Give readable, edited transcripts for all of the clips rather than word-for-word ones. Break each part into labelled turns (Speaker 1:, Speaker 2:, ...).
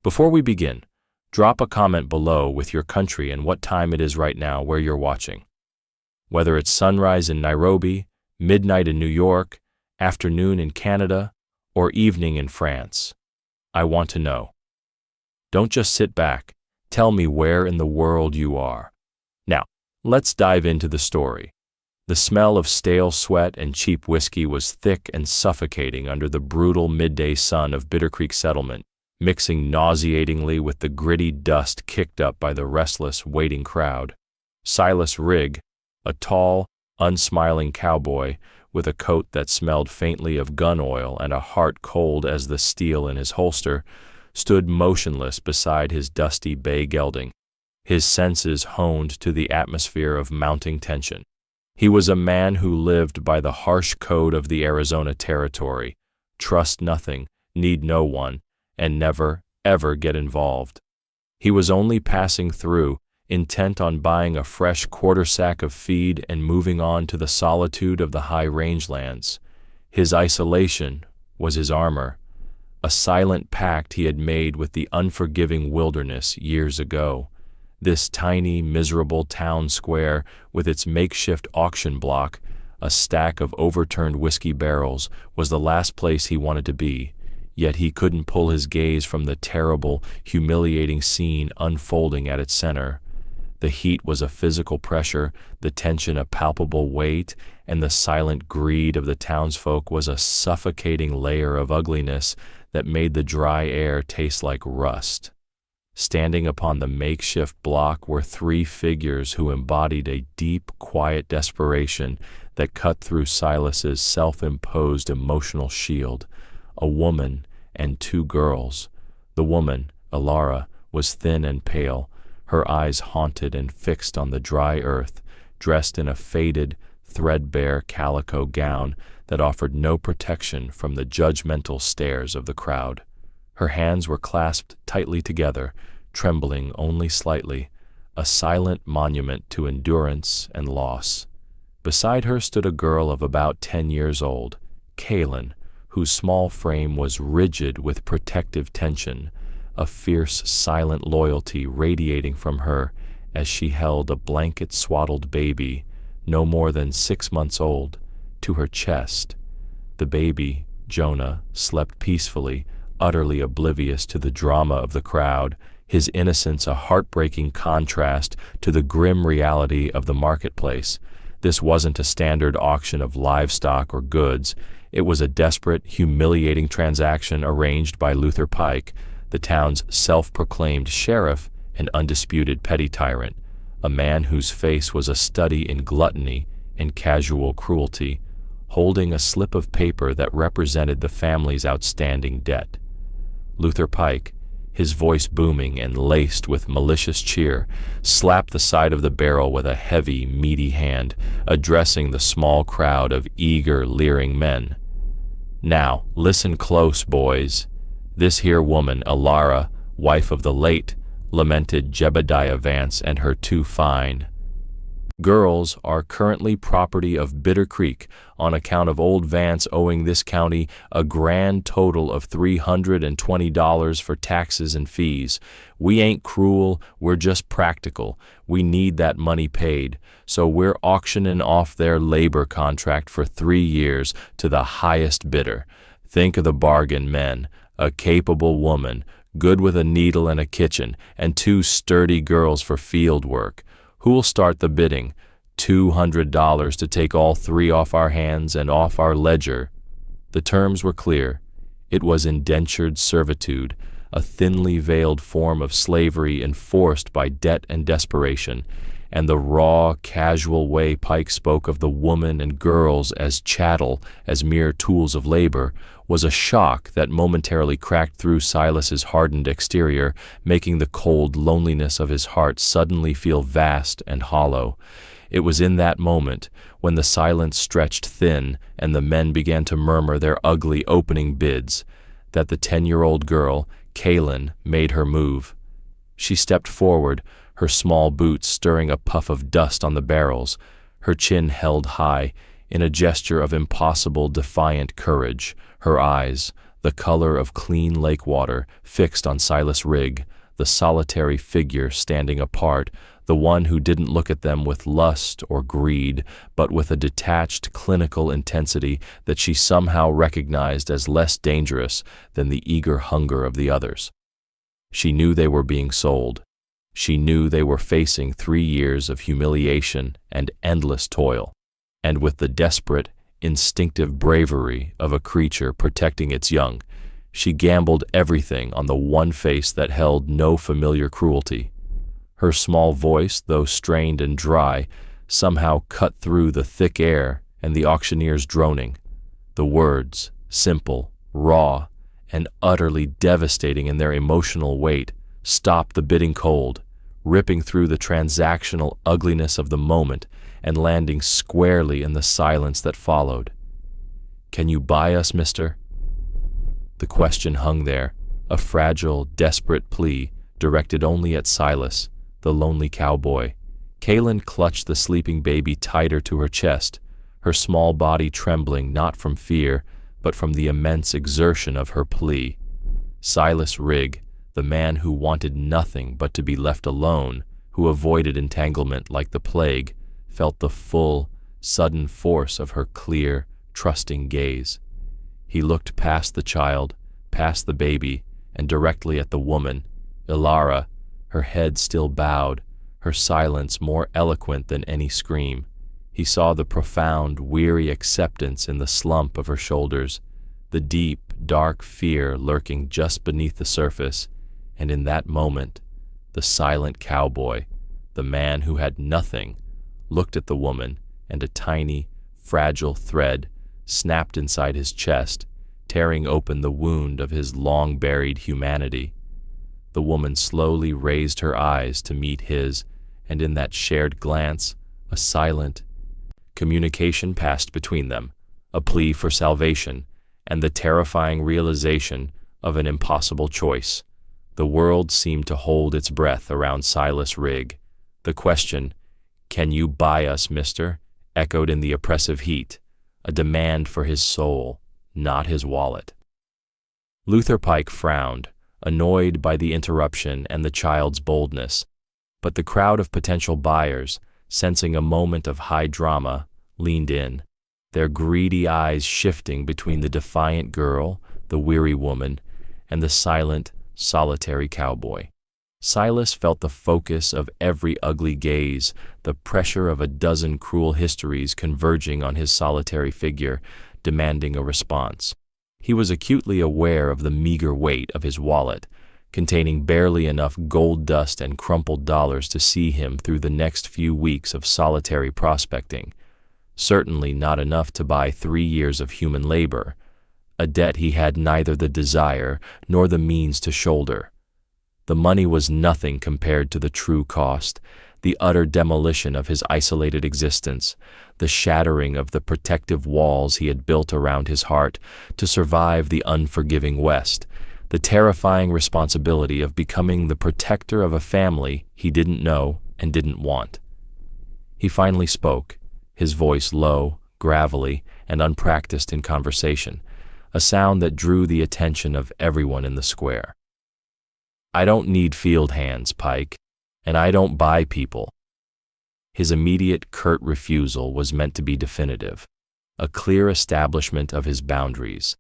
Speaker 1: Before we begin, drop a comment below with your country and what time it is right now where you're watching. Whether it's sunrise in Nairobi, midnight in New York, afternoon in Canada, or evening in France, I want to know. Don't just sit back, tell me where in the world you are. Now, let's dive into the story. The smell of stale sweat and cheap whiskey was thick and suffocating under the brutal midday sun of Bitter Creek Settlement, mixing nauseatingly with the gritty dust kicked up by the restless, waiting crowd. Silas Rigg, a tall, unsmiling cowboy with a coat that smelled faintly of gun oil and a heart cold as the steel in his holster, stood motionless beside his dusty bay gelding, his senses honed to the atmosphere of mounting tension. He was a man who lived by the harsh code of the Arizona Territory: trust nothing, need no one, and never, ever get involved. He was only passing through, intent on buying a fresh quarter sack of feed and moving on to the solitude of the high rangelands. His isolation was his armor, a silent pact he had made with the unforgiving wilderness years ago. This tiny, miserable town square, with its makeshift auction block, a stack of overturned whiskey barrels, was the last place he wanted to be, yet he couldn't pull his gaze from the terrible, humiliating scene unfolding at its center. The heat was a physical pressure, the tension a palpable weight, and the silent greed of the townsfolk was a suffocating layer of ugliness that made the dry air taste like rust. Standing upon the makeshift block were three figures who embodied a deep, quiet desperation that cut through Silas's self-imposed emotional shield: a woman and two girls. The woman, Alara, was thin and pale, her eyes haunted and fixed on the dry earth, dressed in a faded, threadbare calico gown that offered no protection from the judgmental stares of the crowd. Her hands were clasped tightly together, trembling only slightly, a silent monument to endurance and loss. Beside her stood a girl of about 10 years old, Kaylin, whose small frame was rigid with protective tension, a fierce, silent loyalty radiating from her as she held a blanket-swaddled baby, no more than 6 months old, to her chest. The baby, Jonah, slept peacefully, utterly oblivious to the drama of the crowd, his innocence a heartbreaking contrast to the grim reality of the marketplace. This wasn't a standard auction of livestock or goods. It was a desperate, humiliating transaction arranged by Luther Pike, the town's self-proclaimed sheriff and undisputed petty tyrant, a man whose face was a study in gluttony and casual cruelty, holding a slip of paper that represented the family's outstanding debt. Luther Pike, his voice booming and laced with malicious cheer, slapped the side of the barrel with a heavy, meaty hand, addressing the small crowd of eager, leering men. "Now, listen close, boys. This here woman, Alara, wife of the late, lamented Jebediah Vance and her two fine girls, are currently property of Bitter Creek on account of old Vance owing this county a grand total of $320 for taxes and fees. We ain't cruel, we're just practical. We need that money paid, so we're auctioning off their labor contract for 3 years to the highest bidder. Think of the bargain, men. A capable woman, good with a needle and a kitchen, and 2 sturdy girls for field work. Who'll start the bidding? $200 to take all 3 off our hands and off our ledger." The terms were clear. It was indentured servitude, a thinly veiled form of slavery enforced by debt and desperation, and the raw, casual way Pike spoke of the woman and girls as chattel, as mere tools of labor, was a shock that momentarily cracked through Silas's hardened exterior, making the cold loneliness of his heart suddenly feel vast and hollow. It was in that moment, when the silence stretched thin and the men began to murmur their ugly opening bids, that the 10-year-old girl, Kaylin, made her move. She stepped forward, her small boots stirring a puff of dust on the barrels, her chin held high, in a gesture of impossible, defiant courage, her eyes, the color of clean lake water, fixed on Silas Rigg, the solitary figure standing apart, the one who didn't look at them with lust or greed, but with a detached, clinical intensity that she somehow recognized as less dangerous than the eager hunger of the others. She knew they were being sold. She knew they were facing 3 years of humiliation and endless toil, and with the desperate, instinctive bravery of a creature protecting its young, she gambled everything on the one face that held no familiar cruelty. Her small voice, though strained and dry, somehow cut through the thick air and the auctioneer's droning. The words, simple, raw, and utterly devastating in their emotional weight, stopped the bidding cold, ripping through the transactional ugliness of the moment and landing squarely in the silence that followed. "Can you buy us, mister?" The question hung there, a fragile, desperate plea directed only at Silas, the lonely cowboy. Kaylin clutched the sleeping baby tighter to her chest, her small body trembling not from fear, but from the immense exertion of her plea. Silas Rigg, the man who wanted nothing but to be left alone, who avoided entanglement like the plague, felt the full, sudden force of her clear, trusting gaze. He looked past the child, past the baby, and directly at the woman, Ilara, her head still bowed, her silence more eloquent than any scream. He saw the profound, weary acceptance in the slump of her shoulders, the deep, dark fear lurking just beneath the surface, and in that moment, the silent cowboy, the man who had nothing, looked at the woman, and a tiny, fragile thread snapped inside his chest, tearing open the wound of his long-buried humanity. The woman slowly raised her eyes to meet his, and in that shared glance, a silent communication passed between them, a plea for salvation, and the terrifying realization of an impossible choice. The world seemed to hold its breath around Silas Rigg. The question, "Can you buy us, mister?" echoed in the oppressive heat, a demand for his soul, not his wallet. Luther Pike frowned, annoyed by the interruption and the child's boldness, but the crowd of potential buyers, sensing a moment of high drama, leaned in, their greedy eyes shifting between the defiant girl, the weary woman, and the silent, solitary cowboy. Silas felt the focus of every ugly gaze, the pressure of a dozen cruel histories converging on his solitary figure, demanding a response. He was acutely aware of the meager weight of his wallet, containing barely enough gold dust and crumpled dollars to see him through the next few weeks of solitary prospecting. Certainly not enough to buy 3 years of human labor, a debt he had neither the desire nor the means to shoulder. The money was nothing compared to the true cost, the utter demolition of his isolated existence, the shattering of the protective walls he had built around his heart to survive the unforgiving West, the terrifying responsibility of becoming the protector of a family he didn't know and didn't want. He finally spoke, his voice low, gravelly, and unpracticed in conversation, a sound that drew the attention of everyone in the square. "I don't need field hands, Pike, and I don't buy people." His immediate, curt refusal was meant to be definitive, a clear establishment of his boundaries,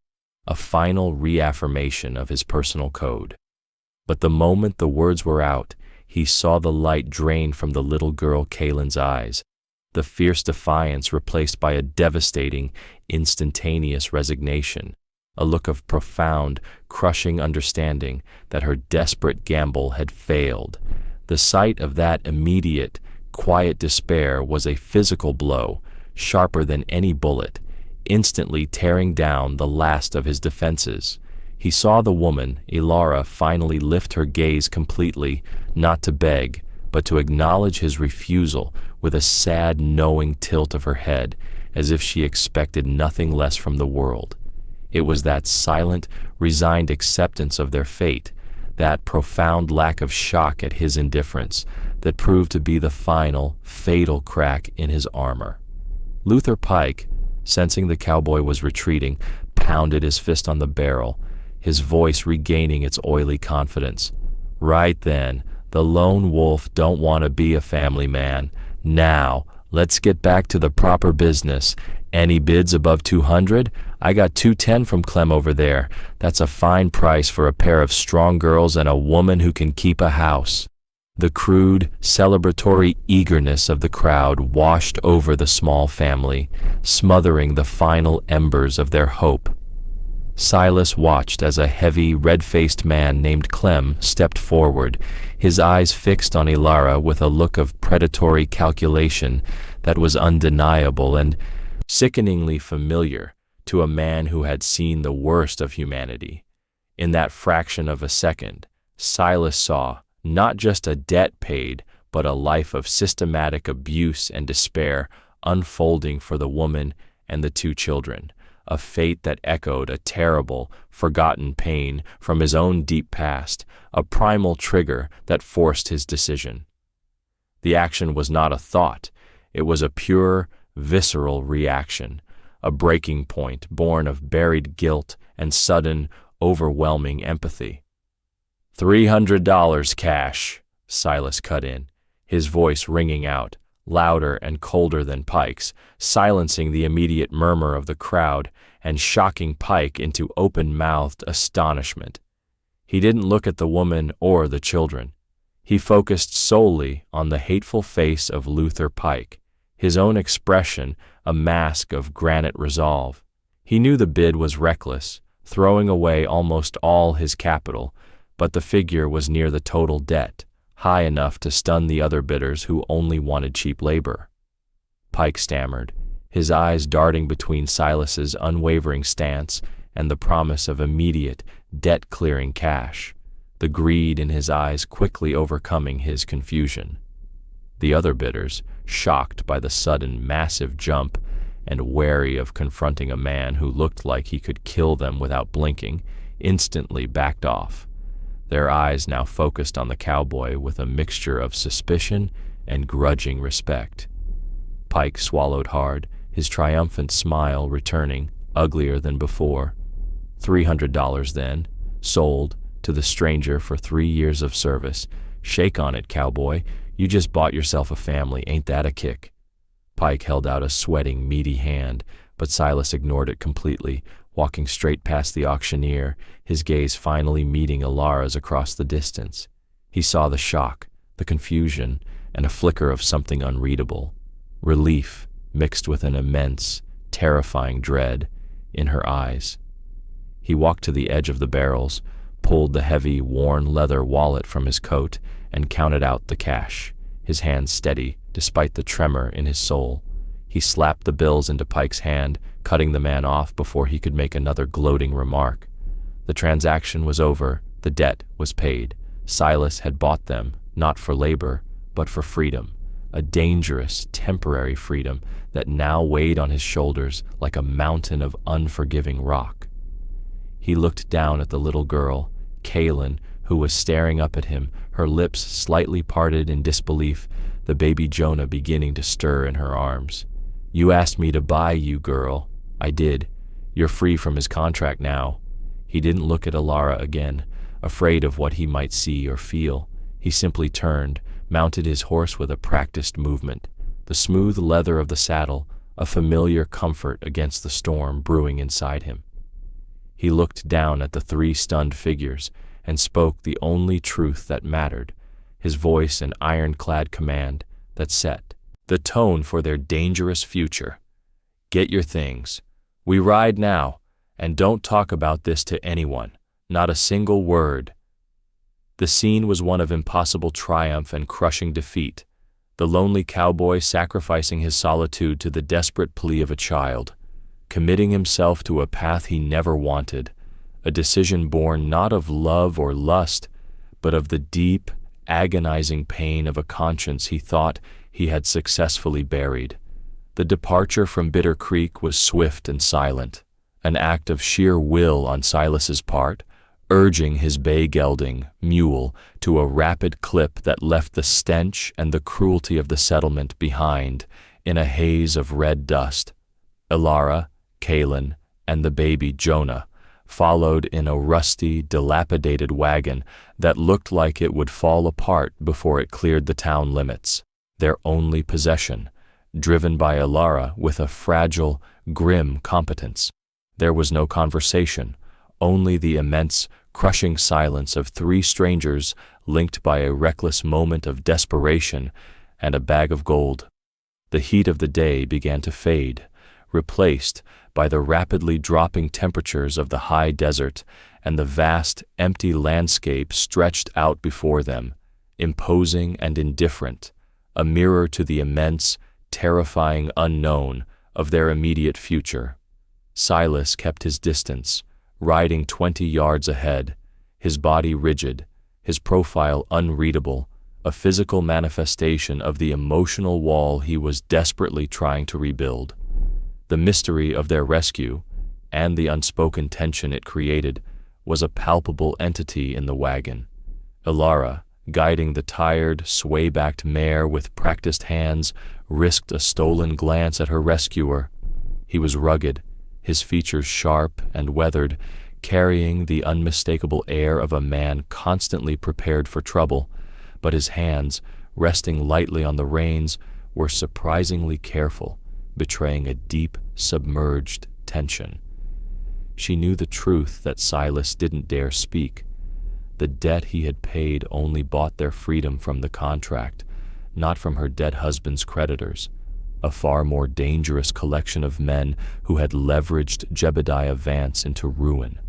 Speaker 1: a final reaffirmation of his personal code. But the moment the words were out, he saw the light drain from the little girl Kaylin's eyes, the fierce defiance replaced by a devastating, instantaneous resignation, a look of profound, crushing understanding that her desperate gamble had failed. The sight of that immediate, quiet despair was a physical blow, sharper than any bullet, instantly tearing down the last of his defenses. He saw the woman, Ilara, finally lift her gaze completely, not to beg, but to acknowledge his refusal with a sad, knowing tilt of her head, as if she expected nothing less from the world. It was that silent, resigned acceptance of their fate, that profound lack of shock at his indifference, that proved to be the final, fatal crack in his armor. Luther Pike, sensing the cowboy was retreating, pounded his fist on the barrel, his voice regaining its oily confidence. Right then, the lone wolf don't want to be a family man. Now, let's get back to the proper business. Any bids above 200? I got 210 from Clem over there. That's a fine price for a pair of strong girls and a woman who can keep a house. The crude, celebratory eagerness of the crowd washed over the small family, smothering the final embers of their hope. Silas watched as a heavy, red-faced man named Clem stepped forward, his eyes fixed on Ilara with a look of predatory calculation that was undeniable and sickeningly familiar to a man who had seen the worst of humanity. In that fraction of a second, Silas saw not just a debt paid, but a life of systematic abuse and despair unfolding for the woman and the two children, a fate that echoed a terrible, forgotten pain from his own deep past, a primal trigger that forced his decision. The action was not a thought, it was a pure, visceral reaction, a breaking point born of buried guilt and sudden, overwhelming empathy. $300 cash, Silas cut in, his voice ringing out, louder and colder than Pike's, silencing the immediate murmur of the crowd and shocking Pike into open-mouthed astonishment. He didn't look at the woman or the children. He focused solely on the hateful face of Luther Pike, his own expression a mask of granite resolve. He knew the bid was reckless, throwing away almost all his capital, but the figure was near the total debt, high enough to stun the other bidders who only wanted cheap labor. Pike stammered, his eyes darting between Silas's unwavering stance and the promise of immediate, debt-clearing cash, the greed in his eyes quickly overcoming his confusion. The other bidders, shocked by the sudden, massive jump and wary of confronting a man who looked like he could kill them without blinking, instantly backed off, their eyes now focused on the cowboy with a mixture of suspicion and grudging respect. Pike swallowed hard, his triumphant smile returning, uglier than before. $300 then, sold to the stranger for 3 years of service. Shake on it, cowboy. You just bought yourself a family, ain't that a kick? Pike held out a sweating, meaty hand, but Silas ignored it completely, walking straight past the auctioneer, his gaze finally meeting Ilara's across the distance. He saw the shock, the confusion, and a flicker of something unreadable, relief mixed with an immense, terrifying dread in her eyes. He walked to the edge of the barrels, pulled the heavy, worn leather wallet from his coat, and counted out the cash, his hand steady despite the tremor in his soul. He slapped the bills into Pike's hand, cutting the man off before he could make another gloating remark. The transaction was over, the debt was paid. Silas had bought them, not for labor, but for freedom, a dangerous, temporary freedom that now weighed on his shoulders like a mountain of unforgiving rock. He looked down at the little girl, Kaylin, who was staring up at him, her lips slightly parted in disbelief, the baby Jonah beginning to stir in her arms. You asked me to buy you, girl. I did. You're free from his contract now. He didn't look at Ilara again, afraid of what he might see or feel. He simply turned, mounted his horse with a practiced movement, the smooth leather of the saddle, a familiar comfort against the storm brewing inside him. He looked down at the 3 stunned figures and spoke the only truth that mattered, his voice an ironclad command that set the tone for their dangerous future. Get your things. We ride now, and don't talk about this to anyone, not a single word. The scene was one of impossible triumph and crushing defeat, the lonely cowboy sacrificing his solitude to the desperate plea of a child, committing himself to a path he never wanted, a decision born not of love or lust, but of the deep, agonizing pain of a conscience he thought he had successfully buried. The departure from Bitter Creek was swift and silent, an act of sheer will on Silas's part, urging his bay-gelding mule to a rapid clip that left the stench and the cruelty of the settlement behind in a haze of red dust. Ilara, Kaylin, and the baby Jonah followed in a rusty, dilapidated wagon that looked like it would fall apart before it cleared the town limits, their only possession, driven by Ilara with a fragile, grim competence. There was no conversation, only the immense, crushing silence of three strangers linked by a reckless moment of desperation and a bag of gold. The heat of the day began to fade, replaced by the rapidly dropping temperatures of the high desert, and the vast, empty landscape stretched out before them, imposing and indifferent, a mirror to the immense, terrifying unknown of their immediate future. Silas kept his distance, riding 20 yards ahead, his body rigid, his profile unreadable, a physical manifestation of the emotional wall he was desperately trying to rebuild. The mystery of their rescue, and the unspoken tension it created, was a palpable entity in the wagon. Ilara, guiding the tired, sway-backed mare with practiced hands, risked a stolen glance at her rescuer. He was rugged, his features sharp and weathered, carrying the unmistakable air of a man constantly prepared for trouble, but his hands, resting lightly on the reins, were surprisingly careful, betraying a deep, submerged tension. She knew the truth that Silas didn't dare speak. The debt he had paid only bought their freedom from the contract, not from her dead husband's creditors, a far more dangerous collection of men who had leveraged Jebediah Vance into ruin.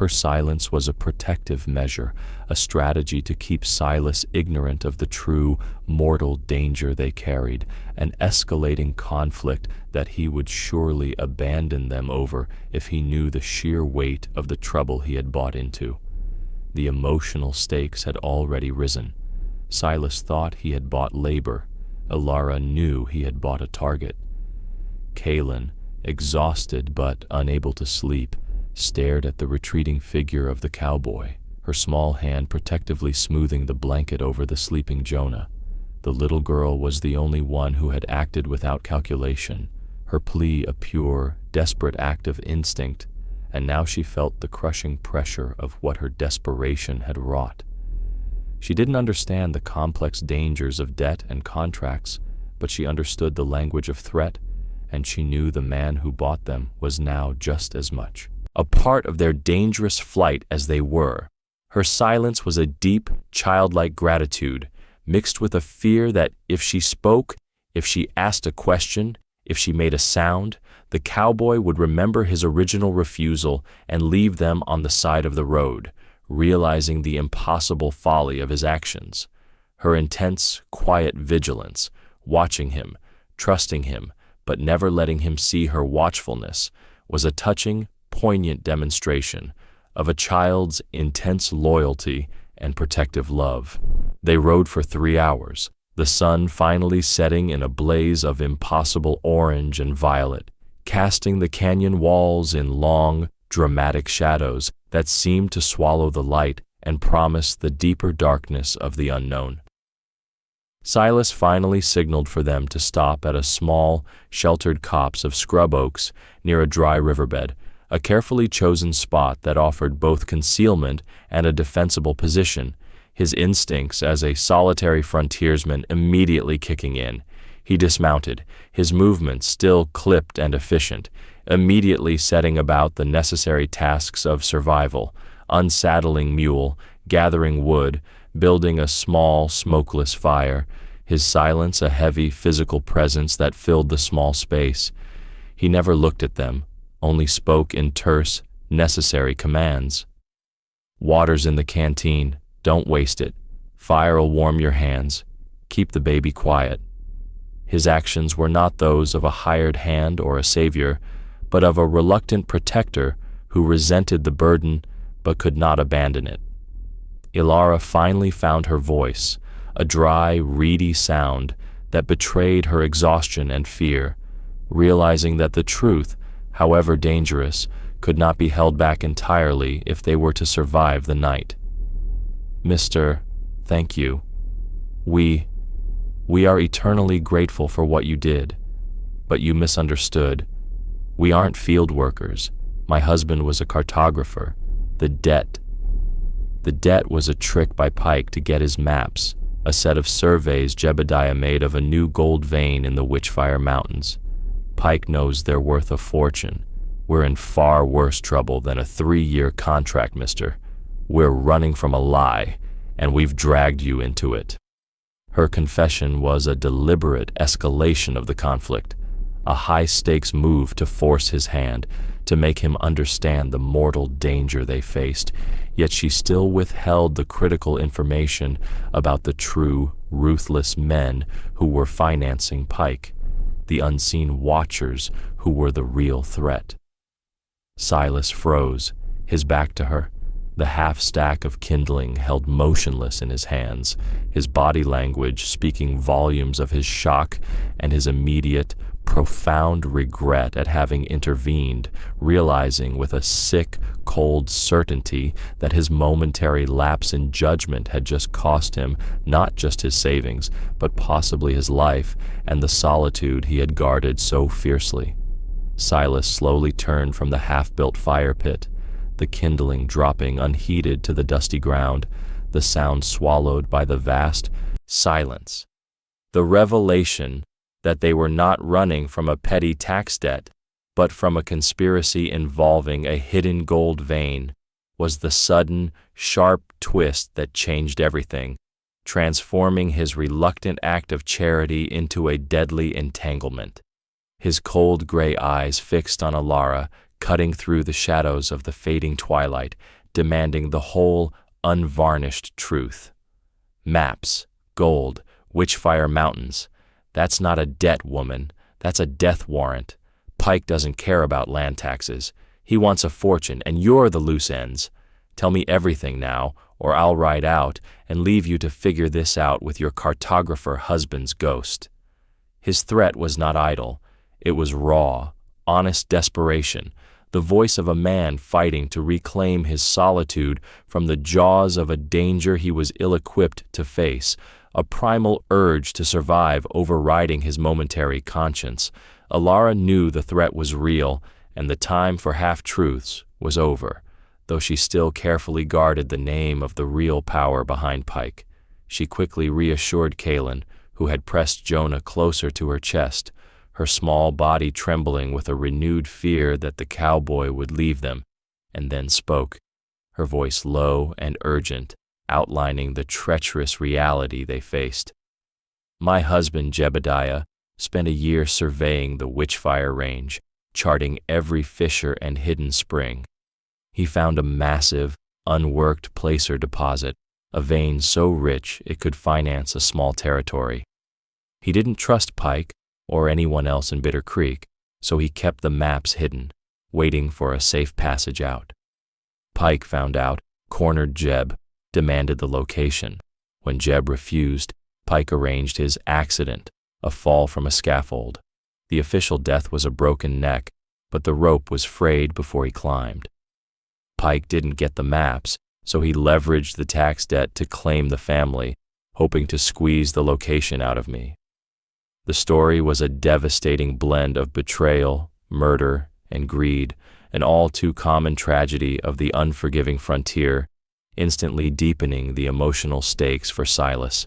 Speaker 1: Her silence was a protective measure, a strategy to keep Silas ignorant of the true, mortal danger they carried, an escalating conflict that he would surely abandon them over if he knew the sheer weight of the trouble he had bought into. The emotional stakes had already risen. Silas thought he had bought labor. Ilara knew he had bought a target. Kaylin, exhausted but unable to sleep, stared at the retreating figure of the cowboy, her small hand protectively smoothing the blanket over the sleeping Jonah. The little girl was the only one who had acted without calculation, her plea a pure, desperate act of instinct, and now she felt the crushing pressure of what her desperation had wrought. She didn't understand the complex dangers of debt and contracts, but she understood the language of threat, and she knew the man who bought them was now just as much a part of their dangerous flight as they were. Her silence was a deep, childlike gratitude, mixed with a fear that if she spoke, if she asked a question, if she made a sound, the cowboy would remember his original refusal and leave them on the side of the road, realizing the impossible folly of his actions. Her intense, quiet vigilance, watching him, trusting him, but never letting him see her watchfulness, was a touching, poignant demonstration of a child's intense loyalty and protective love. They rode for 3 hours, the sun finally setting in a blaze of impossible orange and violet, casting the canyon walls in long, dramatic shadows that seemed to swallow the light and promise the deeper darkness of the unknown. Silas finally signaled for them to stop at a small, sheltered copse of scrub oaks near a dry riverbed, a carefully chosen spot that offered both concealment and a defensible position, his instincts as a solitary frontiersman immediately kicking in. He dismounted, his movements still clipped and efficient, immediately setting about the necessary tasks of survival, unsaddling mule, gathering wood, building a small, smokeless fire, his silence a heavy physical presence that filled the small space. He never looked at them, only spoke in terse, necessary commands. Water's in the canteen, don't waste it. Fire'll warm your hands. Keep the baby quiet. His actions were not those of a hired hand or a savior, but of a reluctant protector who resented the burden but could not abandon it. Ilara finally found her voice, a dry, reedy sound that betrayed her exhaustion and fear, realizing that the truth, however dangerous, could not be held back entirely if they were to survive the night. Mr. Thank you. We are eternally grateful for what you did, but you misunderstood. We aren't field workers, My husband was a cartographer. The debt was a trick by Pike to get his maps, a set of surveys Jebediah made of a new gold vein in the Witchfire Mountains. Pike knows they're worth a fortune. We're in far worse trouble than a 3-year contract, mister. We're running from a lie, and we've dragged you into it. Her confession was a deliberate escalation of the conflict, a high-stakes move to force his hand, to make him understand the mortal danger they faced, yet she still withheld the critical information about the true, ruthless men who were financing Pike, the unseen watchers who were the real threat. Silas froze, his back to her, the half-stack of kindling held motionless in his hands, his body language speaking volumes of his shock and his immediate, profound regret at having intervened, realizing with a sick, cold certainty that his momentary lapse in judgment had just cost him not just his savings, but possibly his life and the solitude he had guarded so fiercely. Silas slowly turned from the half-built fire pit, the kindling dropping unheeded to the dusty ground, the sound swallowed by the vast silence. The revelation that they were not running from a petty tax debt, but from a conspiracy involving a hidden gold vein, was the sudden, sharp twist that changed everything, transforming his reluctant act of charity into a deadly entanglement. His cold gray eyes fixed on Alara, cutting through the shadows of the fading twilight, demanding the whole, unvarnished truth. Maps, gold, Witchfire Mountains. That's not a debt, woman. That's a death warrant. Pike doesn't care about land taxes. He wants a fortune, and you're the loose ends. Tell me everything now, or I'll ride out and leave you to figure this out with your cartographer husband's ghost. His threat was not idle. It was raw, honest desperation, the voice of a man fighting to reclaim his solitude from the jaws of a danger he was ill-equipped to face, a primal urge to survive overriding his momentary conscience. Alara knew the threat was real, and the time for half-truths was over, though she still carefully guarded the name of the real power behind Pike. She quickly reassured Kaelin, who had pressed Jonah closer to her chest, her small body trembling with a renewed fear that the cowboy would leave them, and then spoke, her voice low and urgent, outlining the treacherous reality they faced. My husband, Jebediah, spent a year surveying the Witchfire Range, charting every fissure and hidden spring. He found a massive, unworked placer deposit, a vein so rich it could finance a small territory. He didn't trust Pike or anyone else in Bitter Creek, so he kept the maps hidden, waiting for a safe passage out. Pike found out, cornered Jeb, demanded the location. When Jeb refused, Pike arranged his accident, a fall from a scaffold. The official death was a broken neck, but the rope was frayed before he climbed. Pike didn't get the maps, so he leveraged the tax debt to claim the family, hoping to squeeze the location out of me. The story was a devastating blend of betrayal, murder, and greed, an all-too-common tragedy of the unforgiving frontier, instantly deepening the emotional stakes for Silas.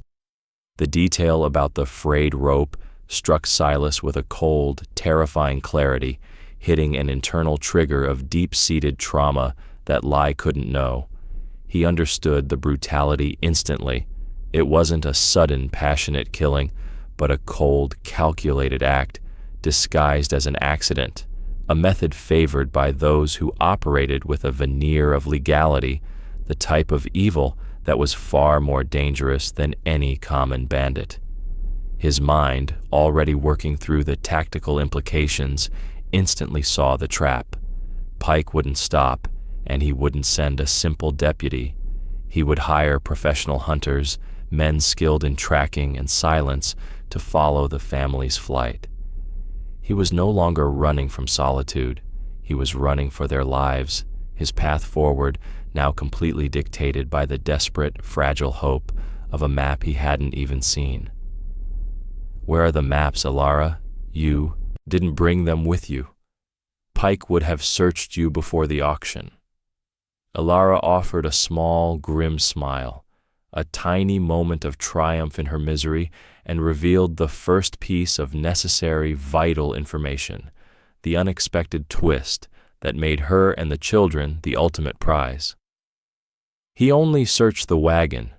Speaker 1: The detail about the frayed rope struck Silas with a cold, terrifying clarity, hitting an internal trigger of deep-seated trauma that Lai couldn't know. He understood the brutality instantly. It wasn't a sudden, passionate killing, but a cold, calculated act, disguised as an accident, a method favored by those who operated with a veneer of legality, the type of evil that was far more dangerous than any common bandit. His mind, already working through the tactical implications, instantly saw the trap. Pike wouldn't stop, and he wouldn't send a simple deputy. He would hire professional hunters, men skilled in tracking and silence, to follow the family's flight. He was no longer running from solitude. He was running for their lives, his path forward now completely dictated by the desperate, fragile hope of a map he hadn't even seen. Where are the maps, Alara? You didn't bring them with you. Pike would have searched you before the auction. Alara offered a small, grim smile, a tiny moment of triumph in her misery, and revealed the first piece of necessary, vital information, the unexpected twist that made her and the children the ultimate prize. He only searched the wagon.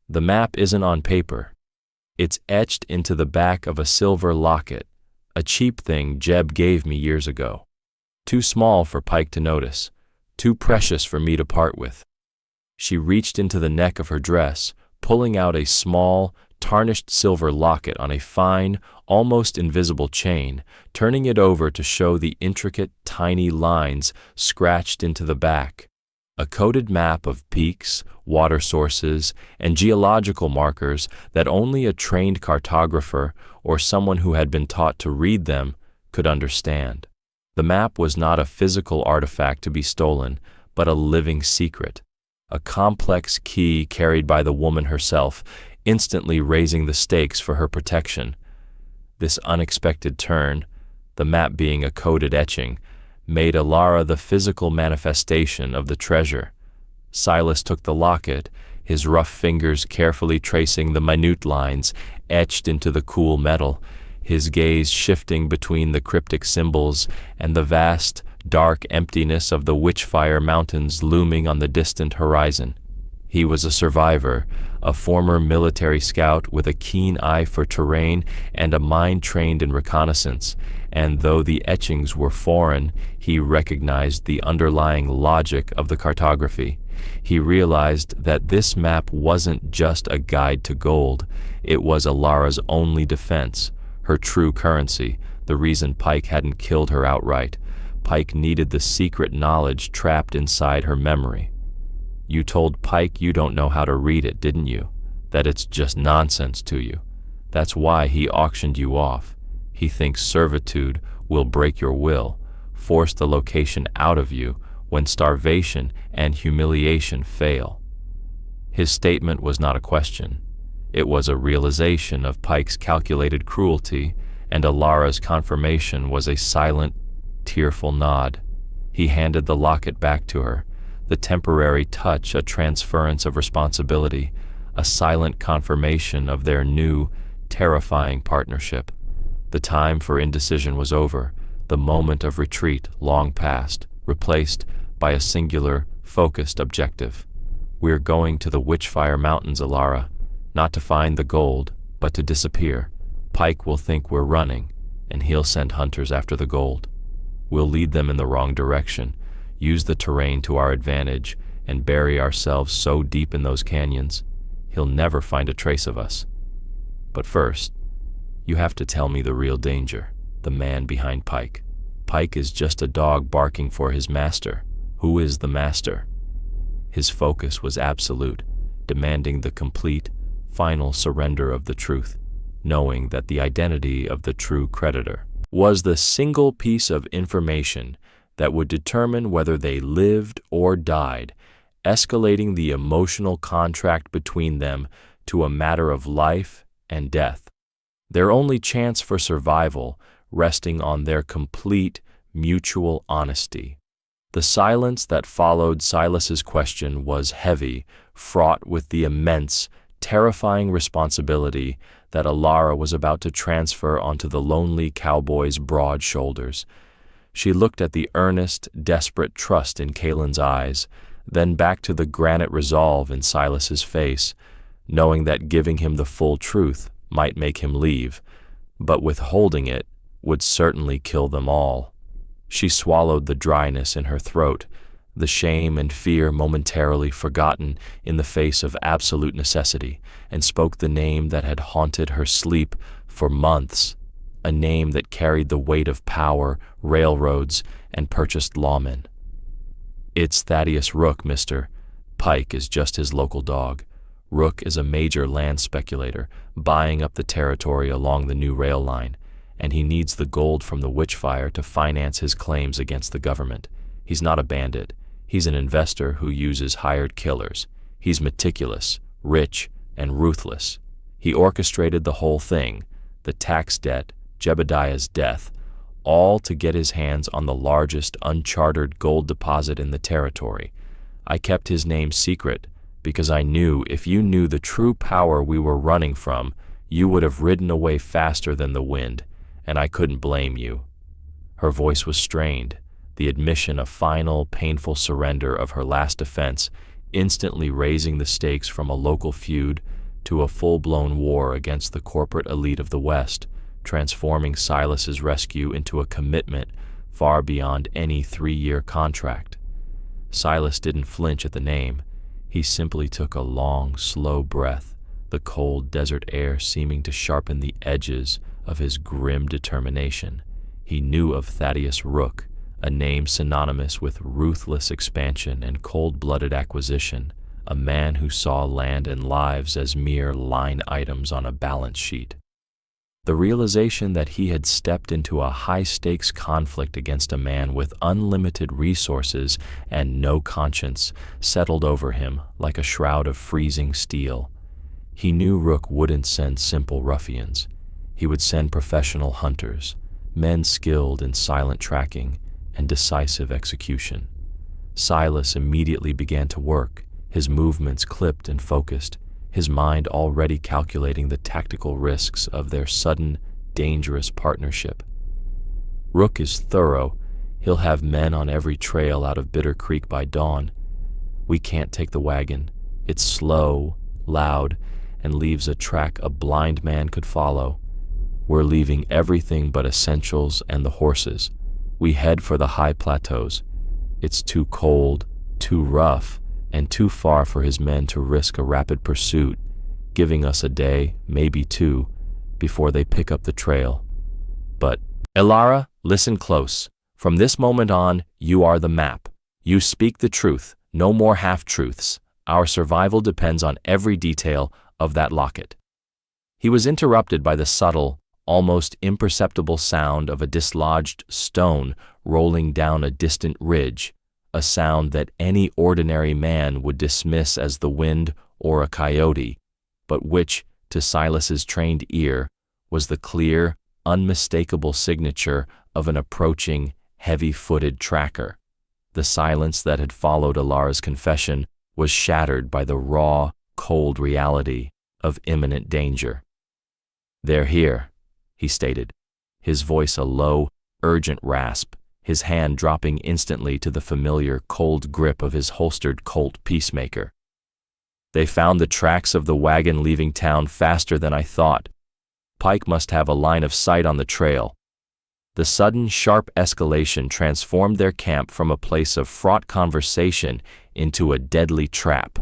Speaker 1: The map isn't on paper. It's etched into the back of a silver locket, a cheap thing Jeb gave me years ago. Too small for Pike to notice, too precious for me to part with. She reached into the neck of her dress, pulling out a small, tarnished silver locket on a fine, almost invisible chain, turning it over to show the intricate, tiny lines scratched into the back. A coded map of peaks, water sources, and geological markers that only a trained cartographer or someone who had been taught to read them could understand. The map was not a physical artifact to be stolen, but a living secret, a complex key carried by the woman herself, instantly raising the stakes for her protection. This unexpected turn, the map being a coded etching, made Alara the physical manifestation of the treasure. Silas took the locket, his rough fingers carefully tracing the minute lines etched into the cool metal, his gaze shifting between the cryptic symbols and the vast, dark emptiness of the Witchfire Mountains looming on the distant horizon. He was a survivor, a former military scout with a keen eye for terrain and a mind trained in reconnaissance, and though the etchings were foreign, he recognized the underlying logic of the cartography. He realized that this map wasn't just a guide to gold, it was Alara's only defense, her true currency, the reason Pike hadn't killed her outright. Pike needed the secret knowledge trapped inside her memory. You told Pike you don't know how to read it, didn't you? That it's just nonsense to you. That's why he auctioned you off. He thinks servitude will break your will, force the location out of you when starvation and humiliation fail. His statement was not a question. It was a realization of Pike's calculated cruelty, and Alara's confirmation was a silent, tearful nod. He handed the locket back to her, the temporary touch a transference of responsibility, a silent confirmation of their new, terrifying partnership. The time for indecision was over, the moment of retreat long past, replaced by a singular, focused objective. We're going to the Witchfire Mountains, Alara, not to find the gold, but to disappear. Pike will think we're running, and he'll send hunters after the gold. We'll lead them in the wrong direction, use the terrain to our advantage, and bury ourselves so deep in those canyons, he'll never find a trace of us. But first, you have to tell me the real danger, the man behind Pike. Pike is just a dog barking for his master. Who is the master? His focus was absolute, demanding the complete, final surrender of the truth, knowing that the identity of the true creditor was the single piece of information that would determine whether they lived or died, escalating the emotional contract between them to a matter of life and death. Their only chance for survival resting on their complete, mutual honesty. The silence that followed Silas's question was heavy, fraught with the immense, terrifying responsibility that Alara was about to transfer onto the lonely cowboy's broad shoulders. She looked at the earnest, desperate trust in Kalen's eyes, then back to the granite resolve in Silas's face, knowing that giving him the full truth might make him leave, but withholding it would certainly kill them all. She swallowed the dryness in her throat, the shame and fear momentarily forgotten in the face of absolute necessity, and spoke the name that had haunted her sleep for months, a name that carried the weight of power, railroads, and purchased lawmen. It's Thaddeus Rook, mister. Pike is just his local dog. Rook is a major land speculator, buying up the territory along the new rail line, and he needs the gold from the Witchfire to finance his claims against the government. He's not a bandit. He's an investor who uses hired killers. He's meticulous, rich, and ruthless. He orchestrated the whole thing, the tax debt, Jebediah's death, all to get his hands on the largest unchartered gold deposit in the territory. I kept his name secret because I knew if you knew the true power we were running from, you would have ridden away faster than the wind, and I couldn't blame you." Her voice was strained, the admission of final, painful surrender of her last defense, instantly raising the stakes from a local feud to a full-blown war against the corporate elite of the West, transforming Silas's rescue into a commitment far beyond any 3-year contract. Silas didn't flinch at the name. He simply took a long, slow breath, the cold desert air seeming to sharpen the edges of his grim determination. He knew of Thaddeus Rook, a name synonymous with ruthless expansion and cold-blooded acquisition, a man who saw land and lives as mere line items on a balance sheet. The realization that he had stepped into a high-stakes conflict against a man with unlimited resources and no conscience settled over him like a shroud of freezing steel. He knew Rook wouldn't send simple ruffians. He would send professional hunters, men skilled in silent tracking and decisive execution. Silas immediately began to work, his movements clipped and focused, his mind already calculating the tactical risks of their sudden, dangerous partnership. Rook is thorough. He'll have men on every trail out of Bitter Creek by dawn. We can't take the wagon. It's slow, loud, and leaves a track a blind man could follow. We're leaving everything but essentials and the horses. We head for the high plateaus. It's too cold, too rough, and too far for his men to risk a rapid pursuit, giving us a day, maybe 2, before they pick up the trail. But, Elara, listen close. From this moment on, you are the map. You speak the truth, no more half-truths. Our survival depends on every detail of that locket. He was interrupted by the subtle, almost imperceptible sound of a dislodged stone rolling down a distant ridge, a sound that any ordinary man would dismiss as the wind or a coyote, but which, to Silas's trained ear, was the clear, unmistakable signature of an approaching, heavy-footed tracker. The silence that had followed Elara's confession was shattered by the raw, cold reality of imminent danger. "They're here," he stated, his voice a low, urgent rasp, his hand dropping instantly to the familiar cold grip of his holstered Colt Peacemaker. "They found the tracks of the wagon leaving town faster than I thought. Pike must have a line of sight on the trail." The sudden, sharp escalation transformed their camp from a place of fraught conversation into a deadly trap.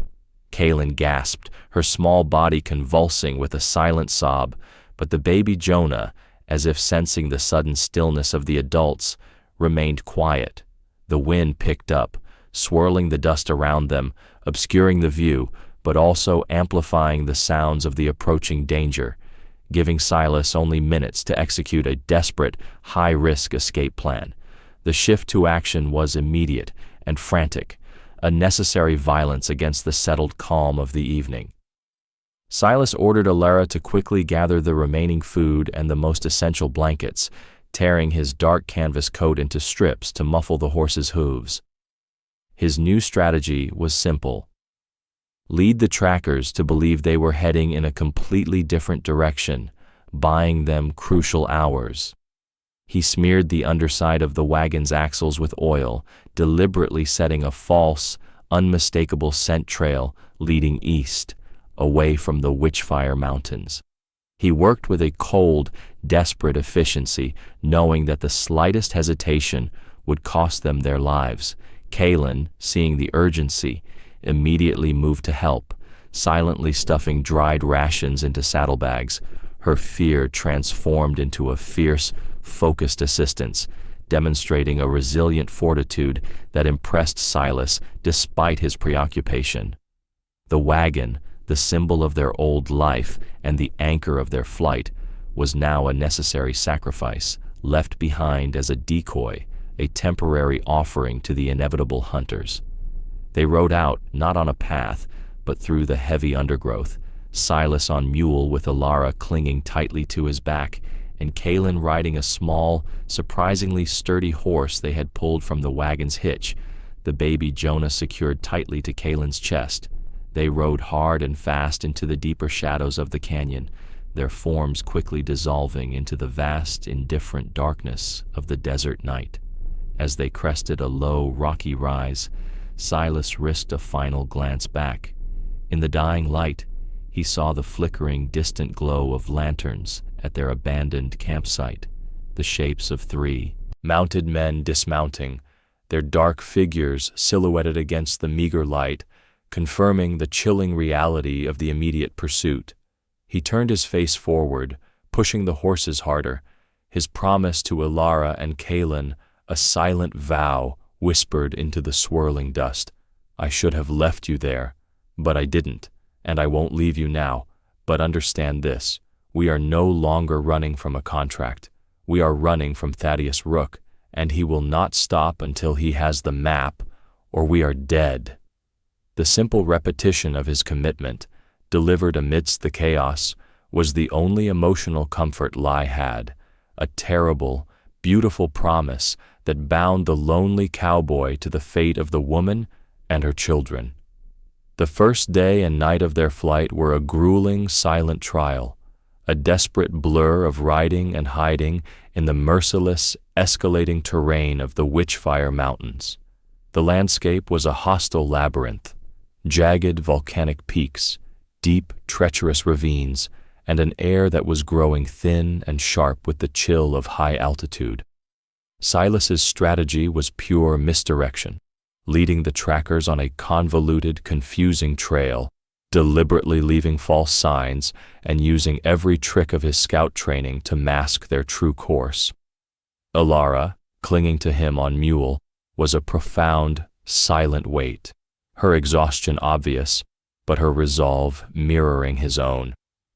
Speaker 1: Kaylin gasped, her small body convulsing with a silent sob, but the baby Jonah, as if sensing the sudden stillness of the adults, remained quiet. The wind picked up, swirling the dust around them, obscuring the view, but also amplifying the sounds of the approaching danger, giving Silas only minutes to execute a desperate, high-risk escape plan. The shift to action was immediate and frantic, a necessary violence against the settled calm of the evening. Silas ordered Elara to quickly gather the remaining food and the most essential blankets, tearing his dark canvas coat into strips to muffle the horses' hooves. His new strategy was simple. Lead the trackers to believe they were heading in a completely different direction, buying them crucial hours. He smeared the underside of the wagon's axles with oil, deliberately setting a false, unmistakable scent trail leading east, away from the Witchfire Mountains. He worked with a cold, desperate efficiency, knowing that the slightest hesitation would cost them their lives. Kaylin, seeing the urgency, immediately moved to help, silently stuffing dried rations into saddlebags, her fear transformed into a fierce, focused assistance, demonstrating a resilient fortitude that impressed Silas despite his preoccupation. The wagon, the symbol of their old life and the anchor of their flight, was now a necessary sacrifice, left behind as a decoy, a temporary offering to the inevitable hunters. They rode out, not on a path, but through the heavy undergrowth, Silas on mule with Elara clinging tightly to his back, and Kalen riding a small, surprisingly sturdy horse they had pulled from the wagon's hitch, the baby Jonah secured tightly to Kalen's chest. They rode hard and fast into the deeper shadows of the canyon, their forms quickly dissolving into the vast, indifferent darkness of the desert night. As they crested a low, rocky rise, Silas risked a final glance back. In the dying light, he saw the flickering, distant glow of lanterns at their abandoned campsite, the shapes of 3 mounted men dismounting, their dark figures silhouetted against the meager light, confirming the chilling reality of the immediate pursuit. He turned his face forward, pushing the horses harder, his promise to Ilara and Kalen a silent vow whispered into the swirling dust. I should have left you there, but I didn't, and I won't leave you now. But understand this, we are no longer running from a contract. We are running from Thaddeus Rook, and he will not stop until he has the map, or we are dead. The simple repetition of his commitment, delivered amidst the chaos, was the only emotional comfort Lai had, a terrible, beautiful promise that bound the lonely cowboy to the fate of the woman and her children. The first day and night of their flight were a grueling, silent trial, a desperate blur of riding and hiding in the merciless, escalating terrain of the Witchfire Mountains. The landscape was a hostile labyrinth, jagged volcanic peaks, deep, treacherous ravines, and an air that was growing thin and sharp with the chill of high altitude. Silas's strategy was pure misdirection, leading the trackers on a convoluted, confusing trail, deliberately leaving false signs and using every trick of his scout training to mask their true course. Ilara, clinging to him on mule, was a profound, silent weight, her exhaustion obvious, but her resolve mirroring his own.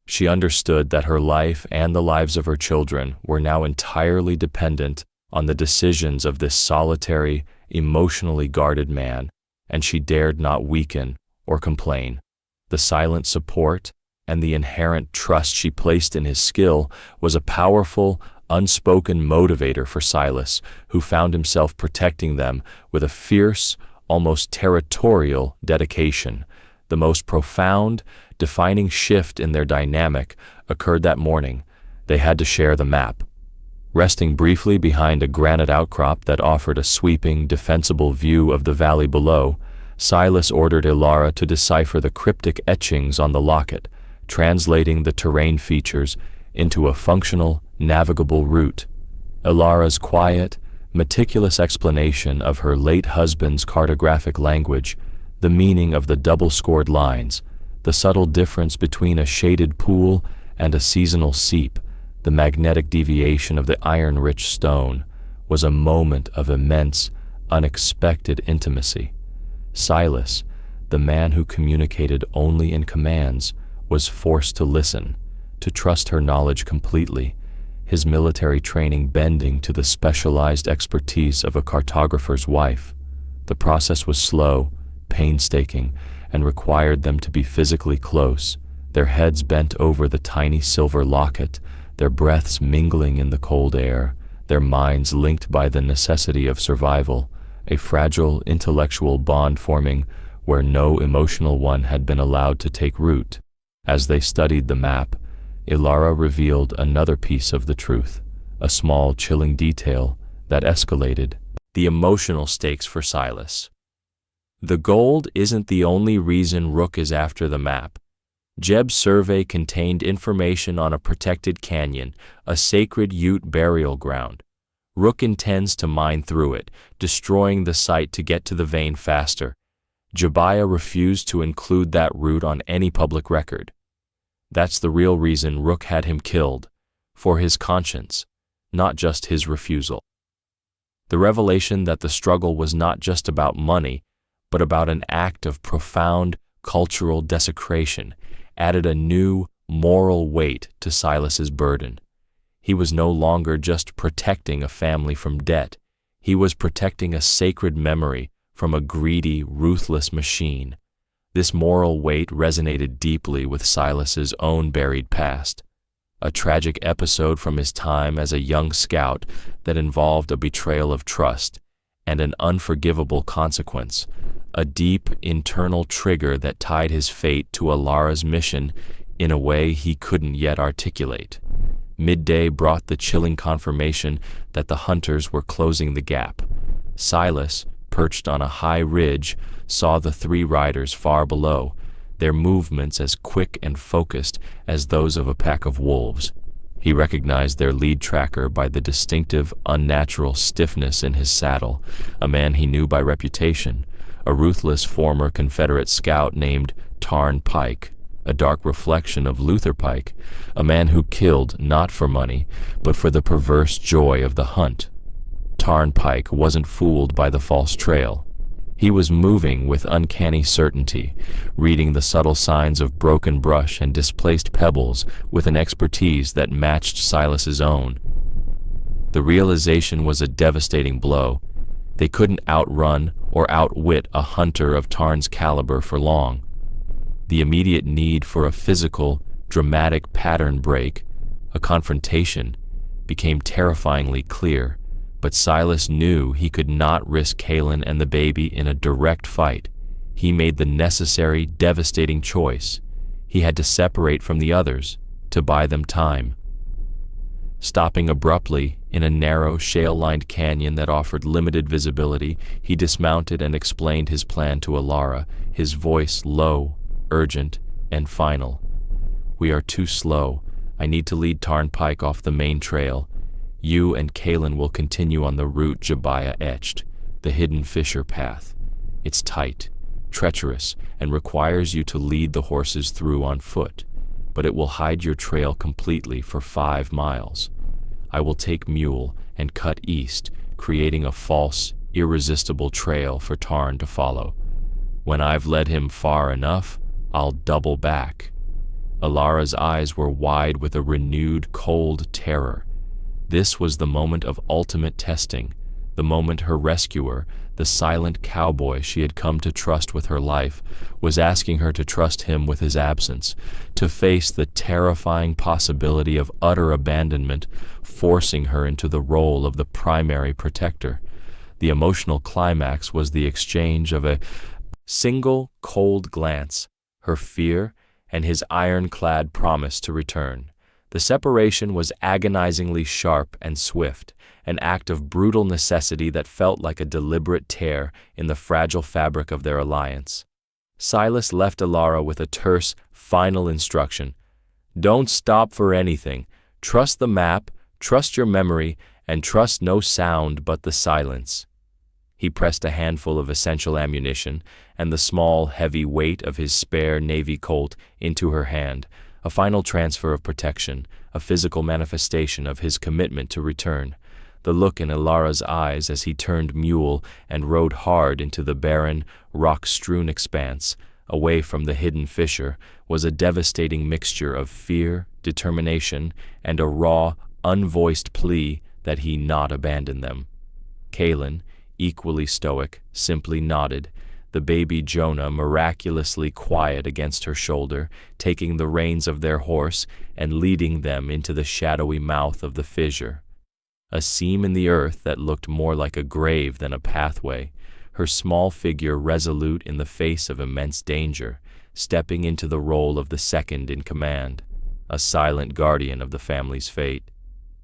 Speaker 1: She understood that her life and the lives of her children were now entirely dependent on the decisions of this solitary, emotionally guarded man, and she dared not weaken or complain. The silent support and the inherent trust she placed in his skill was a powerful, unspoken motivator for Silas, who found himself protecting them with a fierce, almost territorial dedication. The most profound, defining shift in their dynamic occurred that morning. They had to share the map. Resting briefly behind a granite outcrop that offered a sweeping, defensible view of the valley below, Silas ordered Ilara to decipher the cryptic etchings on the locket, translating the terrain features into a functional, navigable route. Ilara's quiet, meticulous explanation of her late husband's cartographic language, the meaning of the double-scored lines, the subtle difference between a shaded pool and a seasonal seep, the magnetic deviation of the iron-rich stone, was a moment of immense, unexpected intimacy. Silas, the man who communicated only in commands, was forced to listen, to trust her knowledge completely, his military training bending to the specialized expertise of a cartographer's wife. The process was slow, painstaking, and required them to be physically close, their heads bent over the tiny silver locket, their breaths mingling in the cold air, their minds linked by the necessity of survival, a fragile intellectual bond forming where no emotional one had been allowed to take root. As they studied the map, Ilara revealed another piece of the truth, a small, chilling detail that escalated the emotional stakes for Silas. The gold isn't the only reason Rook is after the map. Jeb's survey contained information on a protected canyon, a sacred Ute burial ground. Rook intends to mine through it, destroying the site to get to the vein faster. Jebaiah refused to include that route on any public record. That's the real reason Rook had him killed, for his conscience, not just his refusal. The revelation that the struggle was not just about money, but about an act of profound cultural desecration added a new moral weight to Silas's burden. He was no longer just protecting a family from debt. He was protecting a sacred memory from a greedy, ruthless machine. This moral weight resonated deeply with Silas's own buried past. a tragic episode from his time as a young scout that involved a betrayal of trust and an unforgivable consequence, a deep internal trigger that tied his fate to Alara's mission in a way he couldn't yet articulate. Midday brought the chilling confirmation that the hunters were closing the gap. Silas, perched on a high ridge, saw the three riders far below, their movements as quick and focused as those of a pack of wolves. He recognized their lead tracker by the distinctive, unnatural stiffness in his saddle, a man he knew by reputation, a ruthless former Confederate scout named Tarn Pike, a dark reflection of Luther Pike, a man who killed not for money, but for the perverse joy of the hunt. Tarn Pike wasn't fooled by the false trail. He was moving with uncanny certainty, reading the subtle signs of broken brush and displaced pebbles with an expertise that matched Silas's own. The realization was a devastating blow. They couldn't outrun or outwit a hunter of Tarn's caliber for long. The immediate need for a physical, dramatic pattern break, a confrontation, became terrifyingly clear, but Silas knew he could not risk Kaylin and the baby in a direct fight. He made the necessary, devastating choice. He had to separate from the others, to buy them time. Stopping abruptly in a narrow, shale-lined canyon that offered limited visibility, he dismounted and explained his plan to Alara, his voice low, urgent, and final. "We are too slow. I need to lead Tarn Pike off the main trail. You and Kaylin will continue on the route Jebiah etched, the hidden Fisher path. It's tight, treacherous, and requires you to lead the horses through on foot, but it will hide your trail completely for 5 miles. I will take Mule and cut east, creating a false, irresistible trail for Tarn to follow. When I've led him far enough, I'll double back." Alara's eyes were wide with a renewed, cold terror. This was the moment of ultimate testing, the moment her rescuer, the silent cowboy she had come to trust with her life, was asking her to trust him with his absence, to face the terrifying possibility of utter abandonment, forcing her into the role of the primary protector. The emotional climax was the exchange of a single, cold glance, her fear, and his ironclad promise to return. The separation was agonizingly sharp and swift, an act of brutal necessity that felt like a deliberate tear in the fragile fabric of their alliance. Silas left Alara with a terse, final instruction. "Don't stop for anything. Trust the map, trust your memory, and trust no sound but the silence." He pressed a handful of essential ammunition and the small, heavy weight of his spare Navy Colt into her hand, a final transfer of protection, a physical manifestation of his commitment to return. The look in Alara's eyes as he turned Mule and rode hard into the barren, rock-strewn expanse, away from the hidden Fisher, was a devastating mixture of fear, determination, and a raw, unvoiced plea that he not abandon them. Kaylin, equally stoic, simply nodded, the baby Jonah miraculously quiet against her shoulder, taking the reins of their horse and leading them into the shadowy mouth of the fissure. A seam in the earth that looked more like a grave than a pathway, her small figure resolute in the face of immense danger, stepping into the role of the second in command, a silent guardian of the family's fate.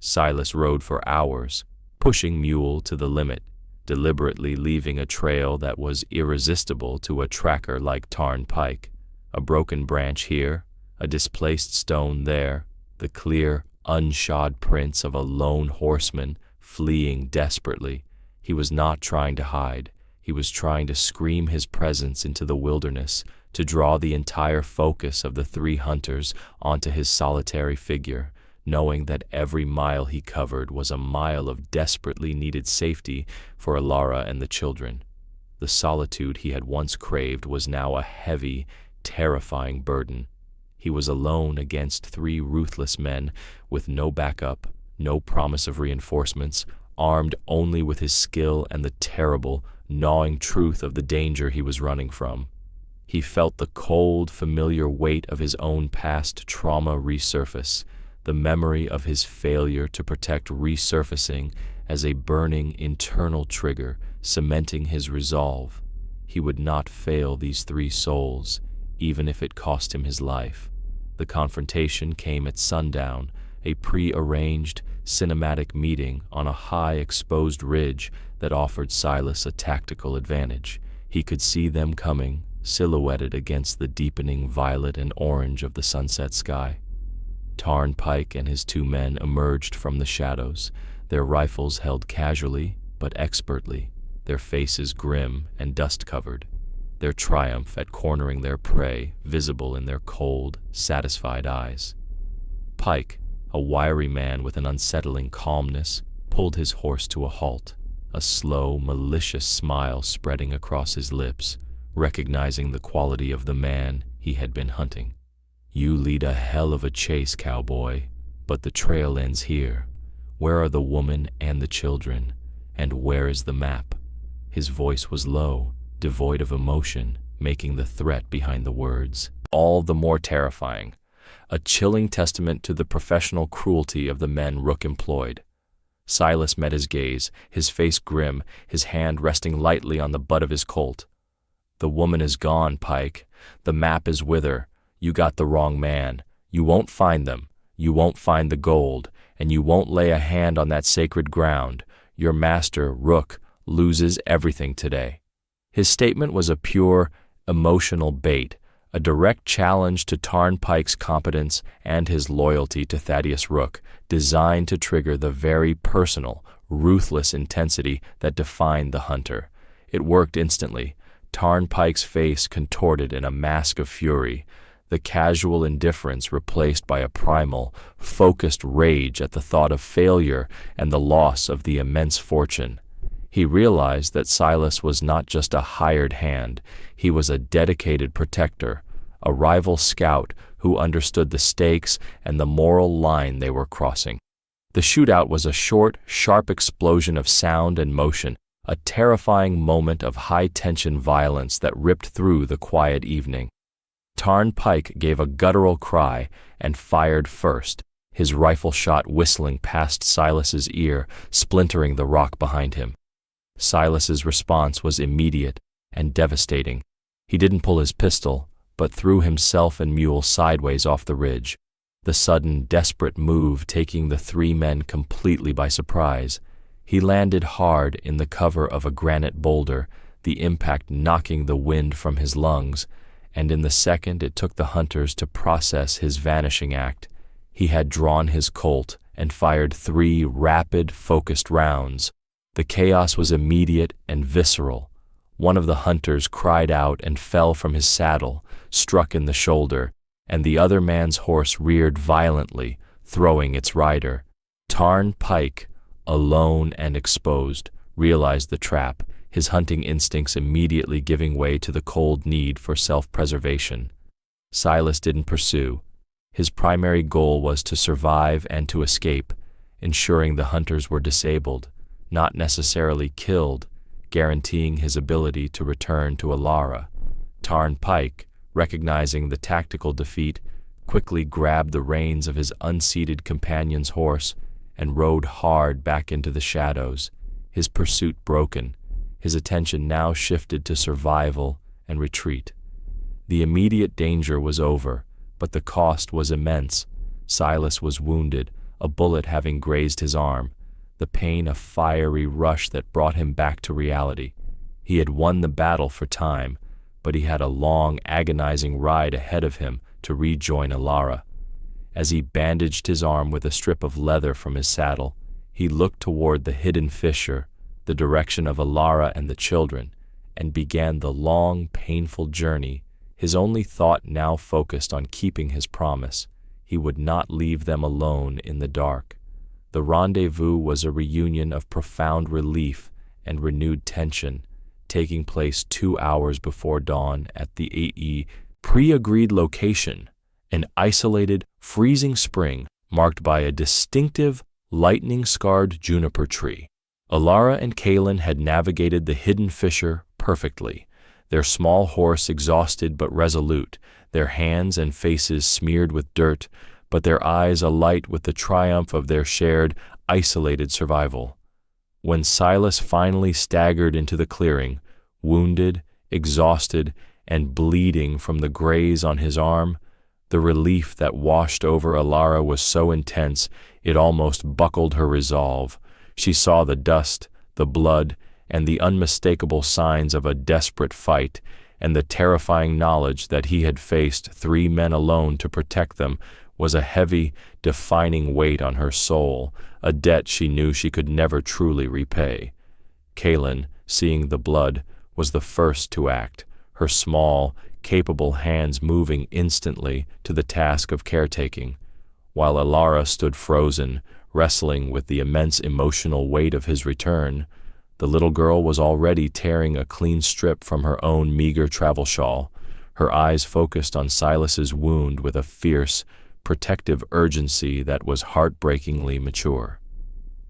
Speaker 1: Silas rode for hours, pushing Mule to the limit, deliberately leaving a trail that was irresistible to a tracker like Tarn Pike. A broken branch here, a displaced stone there, the clear, unshod prints of a lone horseman fleeing desperately. He was not trying to hide. He was trying to scream his presence into the wilderness, to draw the entire focus of the 3 hunters onto his solitary figure, knowing that every mile he covered was a mile of desperately needed safety for Alara and the children. The solitude he had once craved was now a heavy, terrifying burden. He was alone against 3 ruthless men with no backup, no promise of reinforcements, armed only with his skill and the terrible, gnawing truth of the danger he was running from. He felt the cold, familiar weight of his own past trauma resurface, the memory of his failure to protect resurfacing as a burning internal trigger, cementing his resolve. He would not fail these three souls, even if it cost him his life. The confrontation came at sundown, a pre-arranged, cinematic meeting on a high exposed ridge that offered Silas a tactical advantage. He could see them coming, silhouetted against the deepening violet and orange of the sunset sky. Tarn Pike and his two men emerged from the shadows, their rifles held casually but expertly, their faces grim and dust-covered, their triumph at cornering their prey visible in their cold, satisfied eyes. Pike, a wiry man with an unsettling calmness, pulled his horse to a halt, a slow, malicious smile spreading across his lips, recognizing the quality of the man he had been hunting. "You lead a hell of a chase, cowboy, but the trail ends here. Where are the woman and the children? And where is the map?" His voice was low, devoid of emotion, making the threat behind the words all the more terrifying, a chilling testament to the professional cruelty of the men Rook employed. Silas met his gaze, his face grim, his hand resting lightly on the butt of his Colt. "The woman is gone, Pike. The map is with her. You got the wrong man. You won't find them. You won't find the gold, and you won't lay a hand on that sacred ground. Your master, Rook, loses everything today." His statement was a pure, emotional bait, a direct challenge to Tarn Pike's competence and his loyalty to Thaddeus Rook, designed to trigger the very personal, ruthless intensity that defined the hunter. It worked instantly. Tarn Pike's face contorted in a mask of fury, the casual indifference replaced by a primal, focused rage at the thought of failure and the loss of the immense fortune. He realized that Silas was not just a hired hand, he was a dedicated protector, a rival scout who understood the stakes and the moral line they were crossing. The shootout was a short, sharp explosion of sound and motion, a terrifying moment of high-tension violence that ripped through the quiet evening. Tarn Pike gave a guttural cry and fired first, his rifle shot whistling past Silas's ear, splintering the rock behind him. Silas's response was immediate and devastating. He didn't pull his pistol, but threw himself and mule sideways off the ridge, the sudden, desperate move taking the three men completely by surprise. He landed hard in the cover of a granite boulder, the impact knocking the wind from his lungs, and in the second it took the hunters to process his vanishing act, he had drawn his Colt and fired 3 rapid, focused rounds. The chaos was immediate and visceral. One of the hunters cried out and fell from his saddle, struck in the shoulder, and the other man's horse reared violently, throwing its rider. Tarn Pike, alone and exposed, realized the trap, his hunting instincts immediately giving way to the cold need for self-preservation. Silas didn't pursue. His primary goal was to survive and to escape, ensuring the hunters were disabled, not necessarily killed, guaranteeing his ability to return to Alara. Tarn Pike, recognizing the tactical defeat, quickly grabbed the reins of his unseated companion's horse and rode hard back into the shadows, his pursuit broken, his attention now shifted to survival and retreat. The immediate danger was over, but the cost was immense. Silas was wounded, a bullet having grazed his arm, the pain a fiery rush that brought him back to reality. He had won the battle for time, but he had a long, agonizing ride ahead of him to rejoin Alara. As he bandaged his arm with a strip of leather from his saddle, he looked toward the hidden fissure, the direction of Alara and the children, and began the long, painful journey, his only thought now focused on keeping his promise. He would not leave them alone in the dark. The rendezvous was a reunion of profound relief and renewed tension, taking place 2 hours before dawn at the AE pre-agreed location, an isolated, freezing spring marked by a distinctive, lightning-scarred juniper tree. Alara and Kalen had navigated the hidden fissure perfectly, their small horse exhausted but resolute, their hands and faces smeared with dirt, but their eyes alight with the triumph of their shared, isolated survival. When Silas finally staggered into the clearing, wounded, exhausted, and bleeding from the graze on his arm, the relief that washed over Alara was so intense it almost buckled her resolve. She saw the dust, the blood, and the unmistakable signs of a desperate fight, and the terrifying knowledge that he had faced 3 men alone to protect them was a heavy, defining weight on her soul, a debt she knew she could never truly repay. Kaylin, seeing the blood, was the first to act, her small, capable hands moving instantly to the task of caretaking, while Alara stood frozen, wrestling with the immense emotional weight of his return. The little girl was already tearing a clean strip from her own meager travel shawl, her eyes focused on Silas's wound with a fierce, protective urgency that was heartbreakingly mature.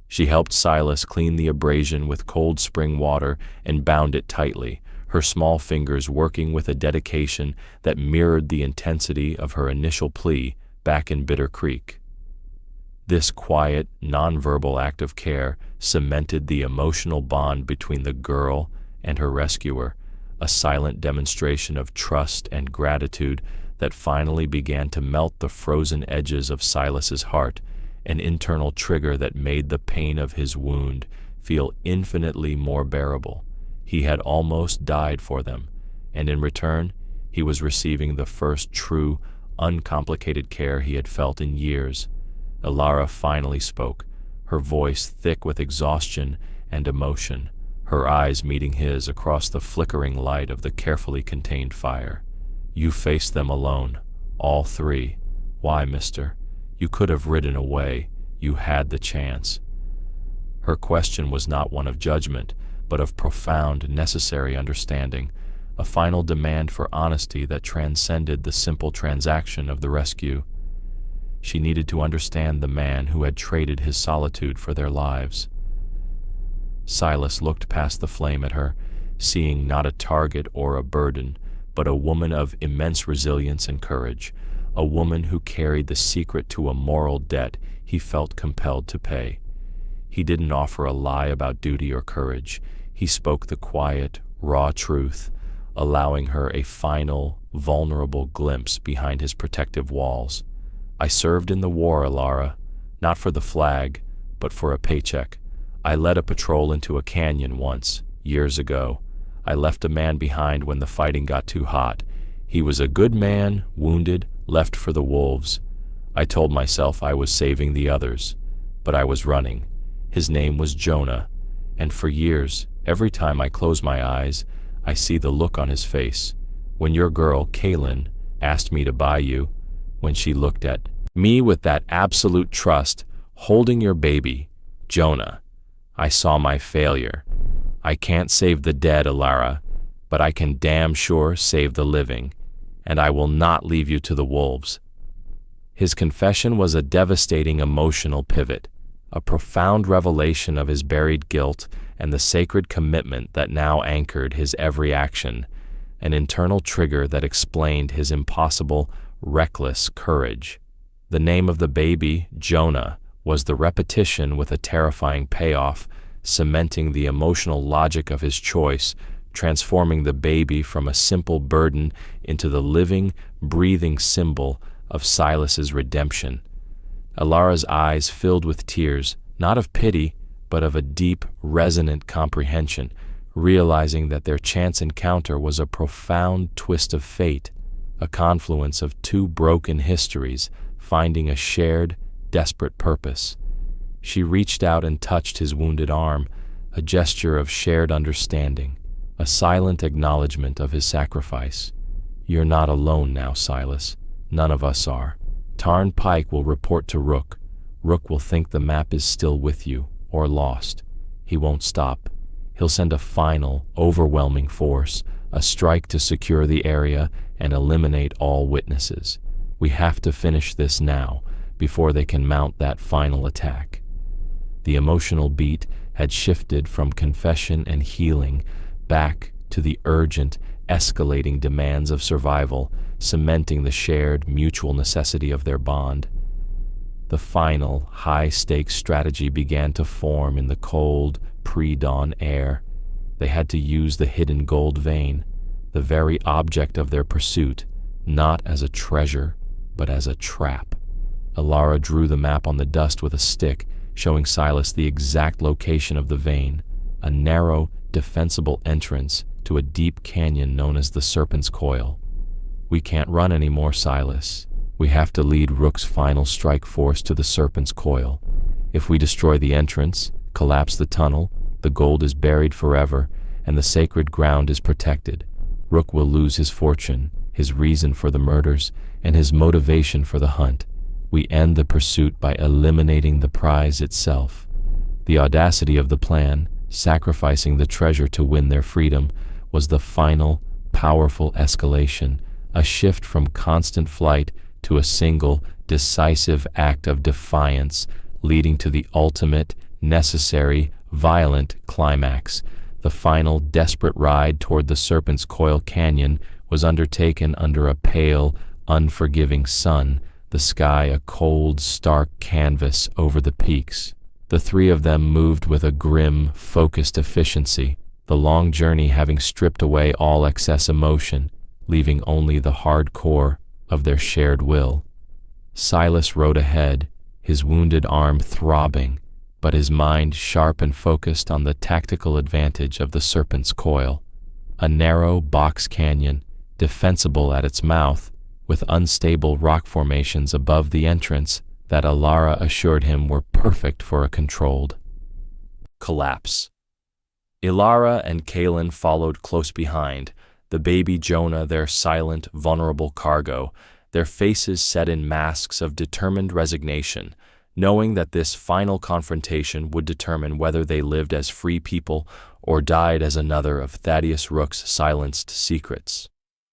Speaker 1: She helped Silas clean the abrasion with cold spring water and bound it tightly, her small fingers working with a dedication that mirrored the intensity of her initial plea back in Bitter Creek. This quiet, nonverbal act of care cemented the emotional bond between the girl and her rescuer, a silent demonstration of trust and gratitude that finally began to melt the frozen edges of Silas's heart, an internal trigger that made the pain of his wound feel infinitely more bearable. He had almost died for them, and in return, he was receiving the first true, uncomplicated care he had felt in years. Alara finally spoke, her voice thick with exhaustion and emotion, her eyes meeting his across the flickering light of the carefully contained fire. "You faced them alone, all 3. Why, mister? You could have ridden away. You had the chance." Her question was not one of judgment, but of profound, necessary understanding, a final demand for honesty that transcended the simple transaction of the rescue. She needed to understand the man who had traded his solitude for their lives. Silas looked past the flame at her, seeing not a target or a burden, but a woman of immense resilience and courage, a woman who carried the secret to a moral debt he felt compelled to pay. He didn't offer a lie about duty or courage. He spoke the quiet, raw truth, allowing her a final, vulnerable glimpse behind his protective walls. "I served in the war, Alara, not for the flag, but for a paycheck. I led a patrol into a canyon once, years ago. I left a man behind when the fighting got too hot. He was a good man, wounded, left for the wolves. I told myself I was saving the others, but I was running. His name was Jonah, and for years, every time I close my eyes, I see the look on his face. When your girl, Kaylin, asked me to buy you, when she looked at me with that absolute trust, holding your baby, Jonah, I saw my failure. I can't save the dead, Alara, but I can damn sure save the living, and I will not leave you to the wolves." His confession was a devastating emotional pivot, a profound revelation of his buried guilt and the sacred commitment that now anchored his every action, an internal trigger that explained his impossible, reckless courage. The name of the baby, Jonah, was the repetition with a terrifying payoff, cementing the emotional logic of his choice, transforming the baby from a simple burden into the living, breathing symbol of Silas's redemption. Alara's eyes filled with tears, not of pity, but of a deep, resonant comprehension, realizing that their chance encounter was a profound twist of fate, a confluence of 2 broken histories finding a shared, desperate purpose. She reached out and touched his wounded arm, a gesture of shared understanding, a silent acknowledgement of his sacrifice. "You're not alone now, Silas. None of us are. Tarn Pike will report to Rook. Rook will think the map is still with you, or lost. He won't stop. He'll send a final, overwhelming force, a strike to secure the area and eliminate all witnesses. We have to finish this now, before they can mount that final attack." The emotional beat had shifted from confession and healing back to the urgent, escalating demands of survival, cementing the shared, mutual necessity of their bond. The final, high-stakes strategy began to form in the cold, pre-dawn air. They had to use the hidden gold vein, the very object of their pursuit, not as a treasure, but as a trap. Elara drew the map on the dust with a stick, showing Silas the exact location of the vein, a narrow, defensible entrance to a deep canyon known as the Serpent's Coil. "We can't run anymore, Silas. We have to lead Rook's final strike force to the Serpent's Coil. If we destroy the entrance, collapse the tunnel, the gold is buried forever, and the sacred ground is protected. Rook will lose his fortune, his reason for the murders, and his motivation for the hunt. We end the pursuit by eliminating the prize itself." The audacity of the plan, sacrificing the treasure to win their freedom, was the final, powerful escalation, a shift from constant flight to a single, decisive act of defiance, leading to the ultimate, necessary, violent climax. The final, desperate ride toward the Serpent's Coil Canyon was undertaken under a pale, unforgiving sun, the sky a cold, stark canvas over the peaks. The three of them moved with a grim, focused efficiency, the long journey having stripped away all excess emotion, leaving only the hard core of their shared will. Silas rode ahead, his wounded arm throbbing, but his mind sharp and focused on the tactical advantage of the Serpent's Coil, a narrow box canyon, defensible at its mouth, with unstable rock formations above the entrance that Elara assured him were perfect for a controlled collapse. Elara and Kaelin followed close behind, the baby Jonah their silent, vulnerable cargo, their faces set in masks of determined resignation, knowing that this final confrontation would determine whether they lived as free people or died as another of Thaddeus Rook's silenced secrets.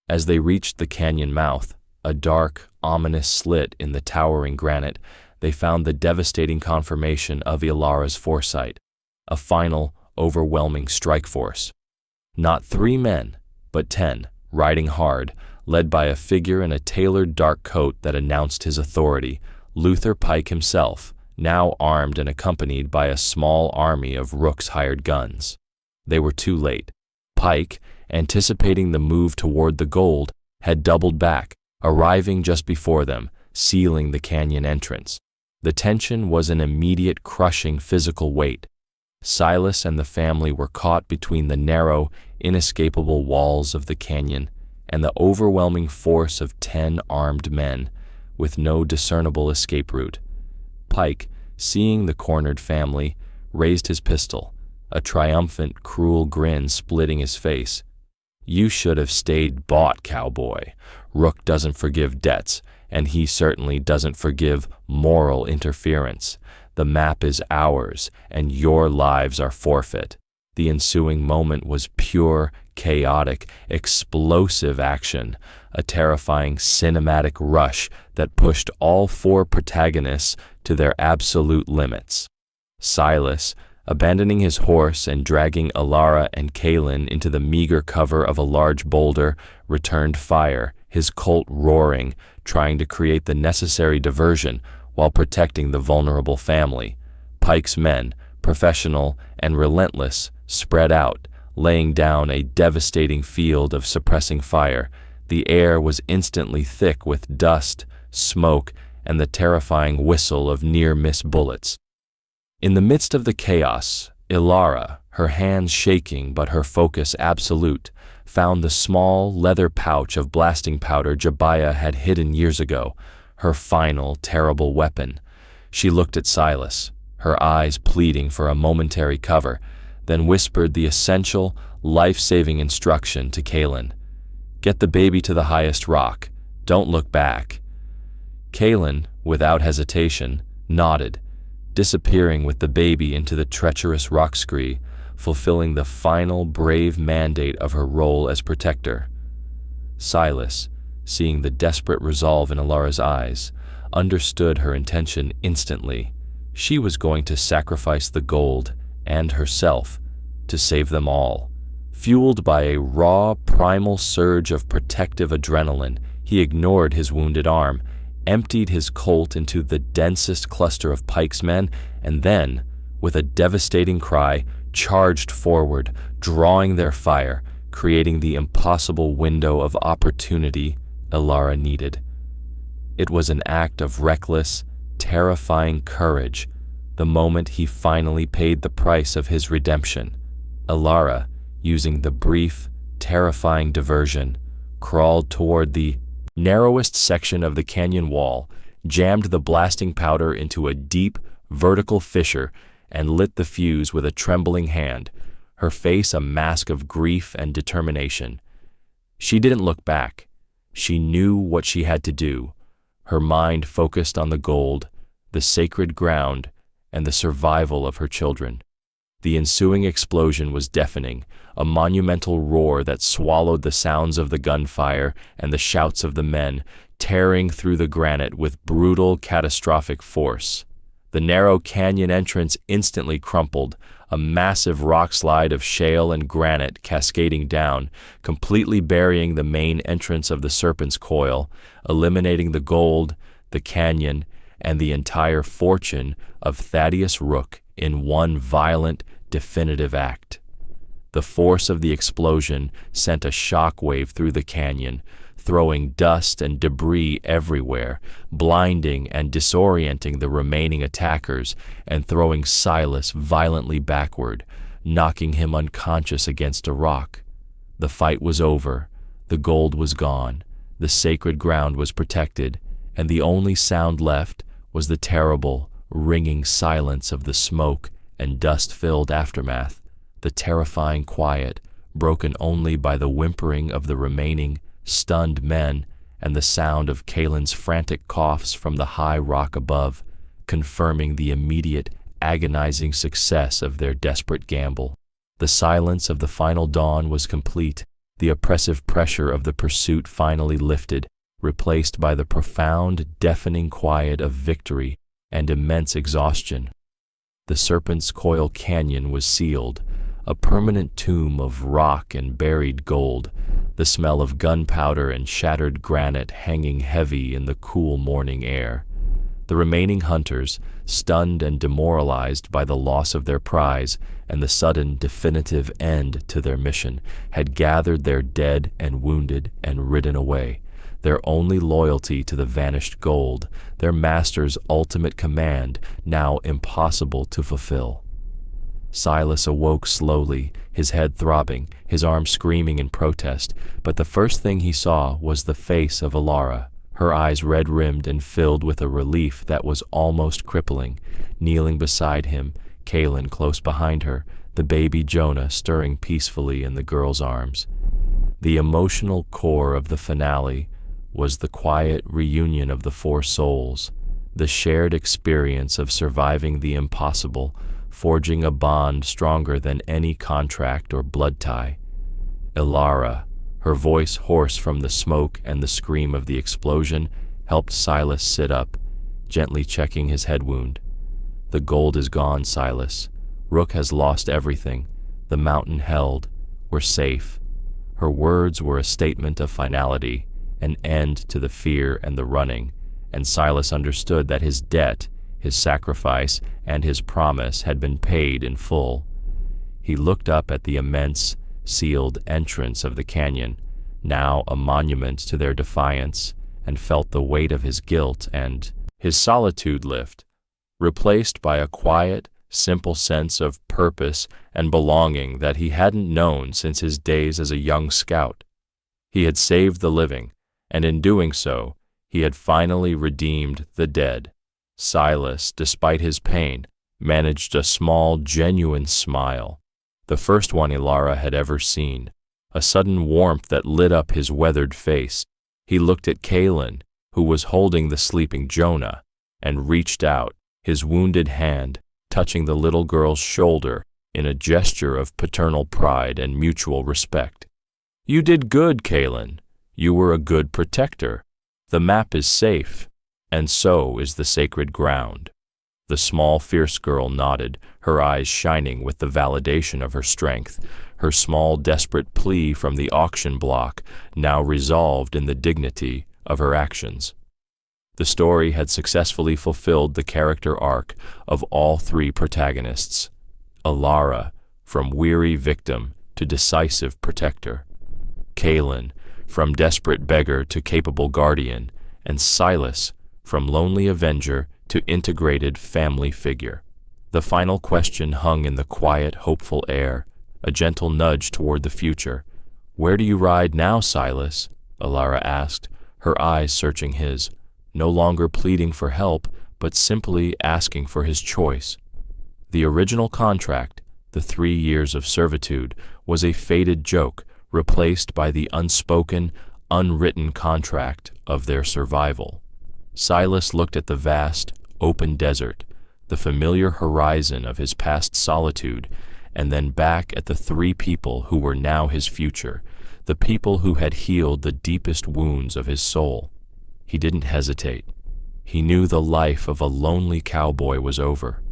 Speaker 1: As they reached the canyon mouth, a dark, ominous slit in the towering granite, they found the devastating confirmation of Elara's foresight, a final, overwhelming strike force. Not 3 men, but 10, riding hard, led by a figure in a tailored dark coat that announced his authority, Luther Pike himself, now armed and accompanied by a small army of Rook's hired guns. They were too late. Pike, anticipating the move toward the gold, had doubled back, arriving just before them, sealing the canyon entrance. The tension was an immediate, crushing physical weight. Silas and the family were caught between the narrow, inescapable walls of the canyon and the overwhelming force of 10 armed men, with no discernible escape route. Pike, seeing the cornered family, raised his pistol, a triumphant, cruel grin splitting his face. "You should have stayed bought, cowboy. Rook doesn't forgive debts, and he certainly doesn't forgive moral interference. The map is ours, and your lives are forfeit." The ensuing moment was pure, chaotic, explosive action, a terrifying cinematic rush that pushed all 4 protagonists to their absolute limits. Silas, abandoning his horse and dragging Elara and Kaelin into the meager cover of a large boulder, returned fire, his Colt roaring, trying to create the necessary diversion while protecting the vulnerable family. Pike's men, professional and relentless, spread out, laying down a devastating field of suppressing fire. The air was instantly thick with dust, smoke, and the terrifying whistle of near-miss bullets. In the midst of the chaos, Elara, her hands shaking but her focus absolute, found the small leather pouch of blasting powder Jabaya had hidden years ago, her final terrible weapon. She looked at Silas, her eyes pleading for a momentary cover, then whispered the essential, life-saving instruction to Kaelin. "Get the baby to the highest rock. Don't look back." Kaelin, without hesitation, nodded, disappearing with the baby into the treacherous rock scree, fulfilling the final brave mandate of her role as protector. Silas, seeing the desperate resolve in Elara's eyes, understood her intention instantly. She was going to sacrifice the gold and herself to save them all. Fueled by a raw, primal surge of protective adrenaline, he ignored his wounded arm, emptied his Colt into the densest cluster of Pike's men, and then, with a devastating cry, charged forward, drawing their fire, creating the impossible window of opportunity Ilara needed. It was an act of reckless, terrifying courage, the moment he finally paid the price of his redemption. Ilara, using the brief, terrifying diversion, crawled toward the narrowest section of the canyon wall, jammed the blasting powder into a deep, vertical fissure, and lit the fuse with a trembling hand, her face a mask of grief and determination. She didn't look back. She knew what she had to do, her mind focused on the gold, the sacred ground, and the survival of her children. The ensuing explosion was deafening, a monumental roar that swallowed the sounds of the gunfire and the shouts of the men, tearing through the granite with brutal, catastrophic force. The narrow canyon entrance instantly crumpled, a massive rock slide of shale and granite cascading down, completely burying the main entrance of the Serpent's Coil, eliminating the gold, the canyon, and the entire fortune of Thaddeus Rook in one violent, definitive act. The force of the explosion sent a shockwave through the canyon, throwing dust and debris everywhere, blinding and disorienting the remaining attackers, and throwing Silas violently backward, knocking him unconscious against a rock. The fight was over, the gold was gone, the sacred ground was protected, and the only sound left was the terrible, ringing silence of the smoke and dust-filled aftermath, the terrifying quiet, broken only by the whimpering of the remaining, stunned men and the sound of Kalen's frantic coughs from the high rock above, confirming the immediate, agonizing success of their desperate gamble. The silence of the final dawn was complete, the oppressive pressure of the pursuit finally lifted, replaced by the profound, deafening quiet of victory and immense exhaustion. The Serpent's Coil Canyon was sealed, a permanent tomb of rock and buried gold, the smell of gunpowder and shattered granite hanging heavy in the cool morning air. The remaining hunters, stunned and demoralized by the loss of their prize and the sudden definitive end to their mission, had gathered their dead and wounded and ridden away, their only loyalty to the vanished gold, their master's ultimate command now impossible to fulfill. Silas awoke slowly, his head throbbing, his arms screaming in protest, but the first thing he saw was the face of Ilara, her eyes red-rimmed and filled with a relief that was almost crippling, kneeling beside him, Kalen close behind her, the baby Jonah stirring peacefully in the girl's arms. The emotional core of the finale was the quiet reunion of the four souls, the shared experience of surviving the impossible, forging a bond stronger than any contract or blood tie. Ilara, her voice hoarse from the smoke and the scream of the explosion, helped Silas sit up, gently checking his head wound. "The gold is gone, Silas. Rook has lost everything. The mountain held. We're safe." Her words were a statement of finality, an end to the fear and the running, and Silas understood that his debt, his sacrifice, and his promise had been paid in full. He looked up at the immense, sealed entrance of the canyon, now a monument to their defiance, and felt the weight of his guilt and his solitude lift, replaced by a quiet, simple sense of purpose and belonging that he hadn't known since his days as a young scout. He had saved the living, and in doing so, he had finally redeemed the dead. Silas, despite his pain, managed a small, genuine smile, the first one Ilara had ever seen, a sudden warmth that lit up his weathered face. He looked at Kalen, who was holding the sleeping Jonah, and reached out, his wounded hand touching the little girl's shoulder in a gesture of paternal pride and mutual respect. "You did good, Kalen. You were a good protector. The map is safe, and so is the sacred ground." The small, fierce girl nodded, her eyes shining with the validation of her strength, her small, desperate plea from the auction block now resolved in the dignity of her actions. The story had successfully fulfilled the character arc of all three protagonists: Alara, from weary victim to decisive protector; Kaelin, from desperate beggar to capable guardian; and Silas, from lonely avenger to integrated family figure. The final question hung in the quiet, hopeful air, a gentle nudge toward the future. "Where do you ride now, Silas?" Alara asked, her eyes searching his, no longer pleading for help, but simply asking for his choice. The original contract, the 3 years of servitude, was a faded joke, replaced by the unspoken, unwritten contract of their survival. Silas looked at the vast, open desert, the familiar horizon of his past solitude, and then back at the 3 people who were now his future, the people who had healed the deepest wounds of his soul. He didn't hesitate. He knew the life of a lonely cowboy was over.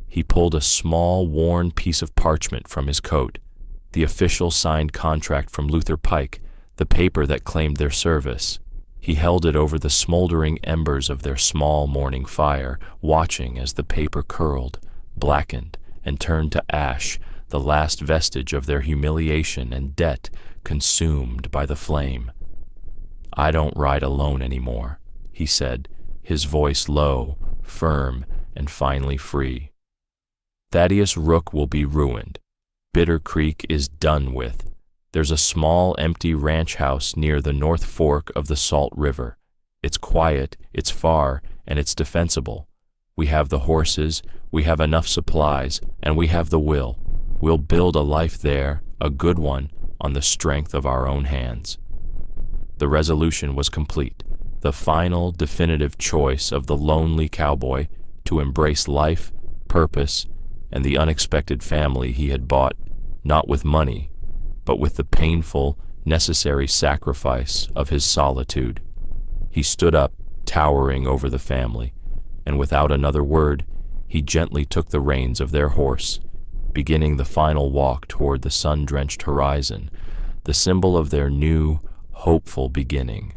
Speaker 1: He pulled a small, worn piece of parchment from his coat, the official signed contract from Luther Pike, the paper that claimed their service. He held it over the smoldering embers of their small morning fire, watching as the paper curled, blackened, and turned to ash, the last vestige of their humiliation and debt consumed by the flame. "I don't ride alone anymore," he said, his voice low, firm, and finally free. "Thaddeus Rook will be ruined. Bitter Creek is done with. There's a small, empty ranch house near the North Fork of the Salt River. It's quiet, it's far, and it's defensible. We have the horses, we have enough supplies, and we have the will. We'll build a life there, a good one, on the strength of our own hands." The resolution was complete, the final, definitive choice of the lonely cowboy to embrace life, purpose, and the unexpected family he had bought, not with money, but with the painful, necessary sacrifice of his solitude. He stood up, towering over the family, and without another word, he gently took the reins of their horse, beginning the final walk toward the sun-drenched horizon, the symbol of their new, hopeful beginning.